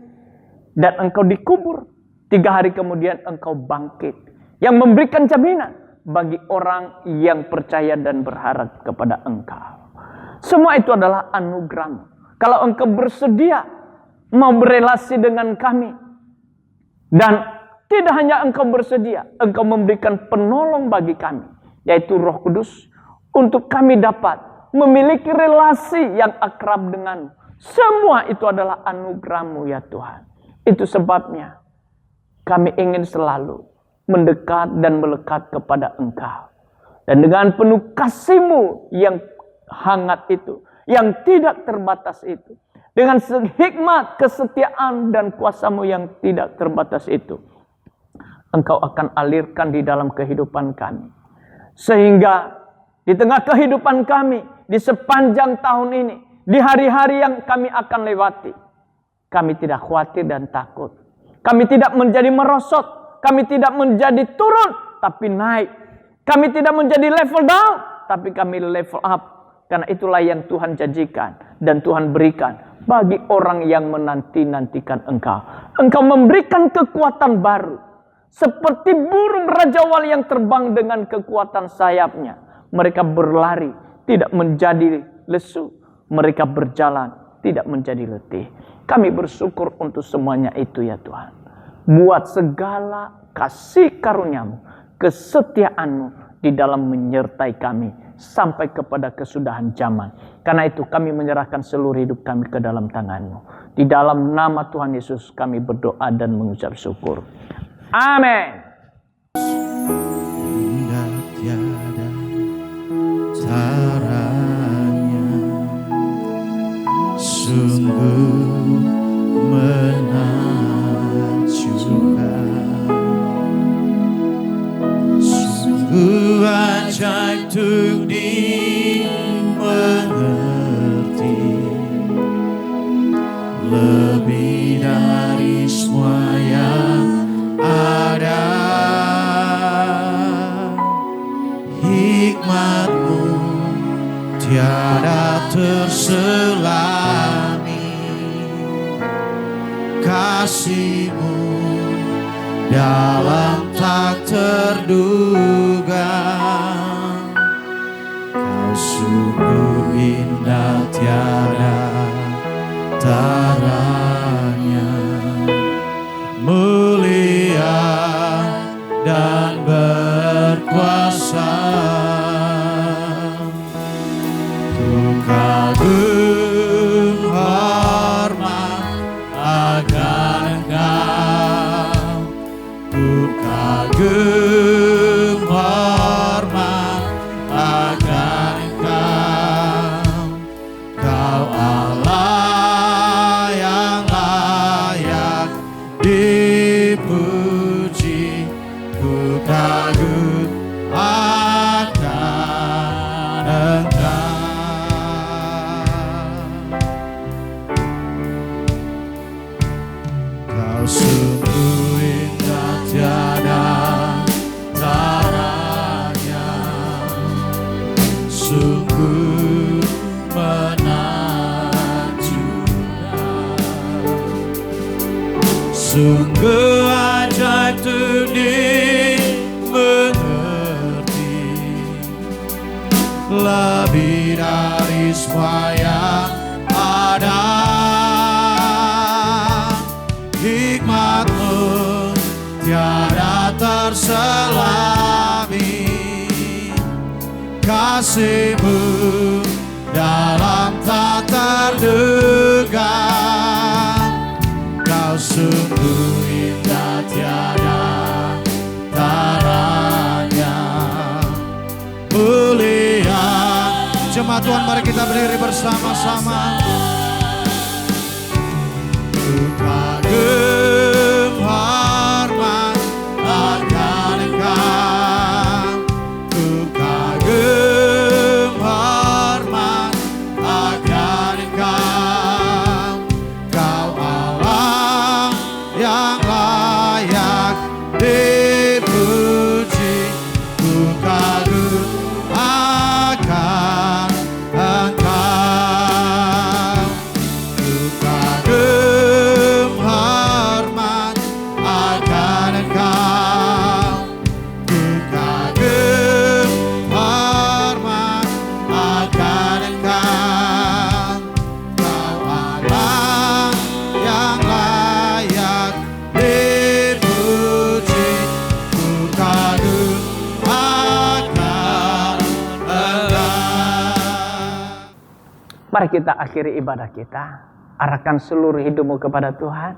dan Engkau dikubur. 3 hari kemudian Engkau bangkit, yang memberikan jaminan bagi orang yang percaya dan berharap kepada Engkau. Semua itu adalah anugerah-Mu. Kalau Engkau bersedia mau berelasi dengan kami, dan tidak hanya Engkau bersedia, Engkau memberikan penolong bagi kami, yaitu Roh Kudus, untuk kami dapat memiliki relasi yang akrab dengan-Mu. Semua itu adalah anugerah-Mu ya Tuhan. Itu sebabnya kami ingin selalu mendekat dan melekat kepada Engkau. Dan dengan penuh kasih-Mu yang hangat itu, yang tidak terbatas itu, dengan hikmat, kesetiaan, dan kuasa-Mu yang tidak terbatas itu, Engkau akan alirkan di dalam kehidupan kami. Sehingga di tengah kehidupan kami, di sepanjang tahun ini, di hari-hari yang kami akan lewati, kami tidak khawatir dan takut. Kami tidak menjadi merosot. Kami tidak menjadi turun, tapi naik. Kami tidak menjadi level down, tapi kami level up. Karena itulah yang Tuhan janjikan dan Tuhan berikan bagi orang yang menanti-nantikan Engkau. Engkau memberikan kekuatan baru. Seperti burung Raja Wali yang terbang dengan kekuatan sayapnya. Mereka berlari, tidak menjadi lesu. Mereka berjalan, tidak menjadi letih. Kami bersyukur untuk semuanya itu ya Tuhan. Buat segala kasih karunia-Mu, kesetiaan-Mu di dalam menyertai kami sampai kepada kesudahan zaman. Karena itu kami menyerahkan seluruh hidup kami ke dalam tangan-Mu. Di dalam nama Tuhan Yesus kami berdoa dan mengucap syukur. Amin. Indah tiada caranya, sungguh menakjubkan, sungguh ajaib untuk dimengerti, lebih dari semua yang ada. Hikmat-Mu tiada terselami, kasih-Mu dalam tak terduga. Kau sungguh indah tiada taranya, mulia dan berkuasa. Ku kagum hormat akan Engkau, ku kagum hormat akan Engkau. Kau Allah yang layak dipuji, ku kagum akan Engkau. Kau sungguh indah tiada taranya, sungguh menakjubkan, sungguh ajaib untuk dimengerti, lebih dari semua yang ada. Hikmat-Mu tiada terselami, kasih-Mu dalam tak terduga. Kau sungguh indah tiada taranya, mulia. Jemaat Tuhan, mari kita berdiri bersama-sama. Kagum hormat akan Engkau, ku kagum hormat akan Engkau. Kau Allah yang layak dipuji, ku kagum akan Engkau, ku kagum hormat akan Engkau, ku kagum hormat akan Engkau. Kau Allah yang layak dipuji, ku kagum akan Engkau. Mari kita akhiri ibadah kita. Arahkan seluruh hidupmu kepada Tuhan.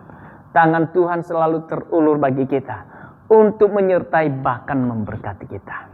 Tangan Tuhan selalu terulur bagi kita untuk menyertai bahkan memberkati kita.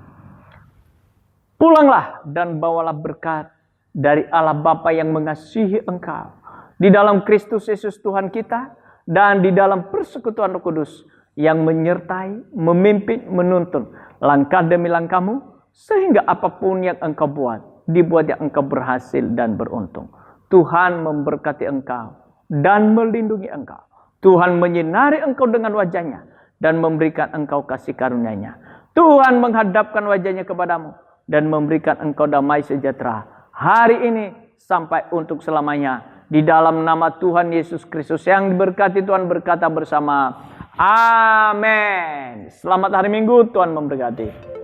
Pulanglah dan bawalah berkat dari Allah Bapa yang mengasihi engkau, di dalam Kristus Yesus Tuhan kita, dan di dalam persekutuan Roh Kudus yang menyertai, memimpin, menuntun langkah demi langkahmu, sehingga apapun yang engkau buat, dibuat yang engkau berhasil dan beruntung. Tuhan memberkati engkau dan melindungi engkau. Tuhan menyinari engkau dengan wajah-Nya dan memberikan engkau kasih karunia-Nya. Tuhan menghadapkan wajah-Nya kepadamu dan memberikan engkau damai sejahtera hari ini sampai untuk selamanya. Di dalam nama Tuhan Yesus Kristus yang diberkati Tuhan berkata bersama, amin. Selamat hari Minggu, Tuhan memberkati.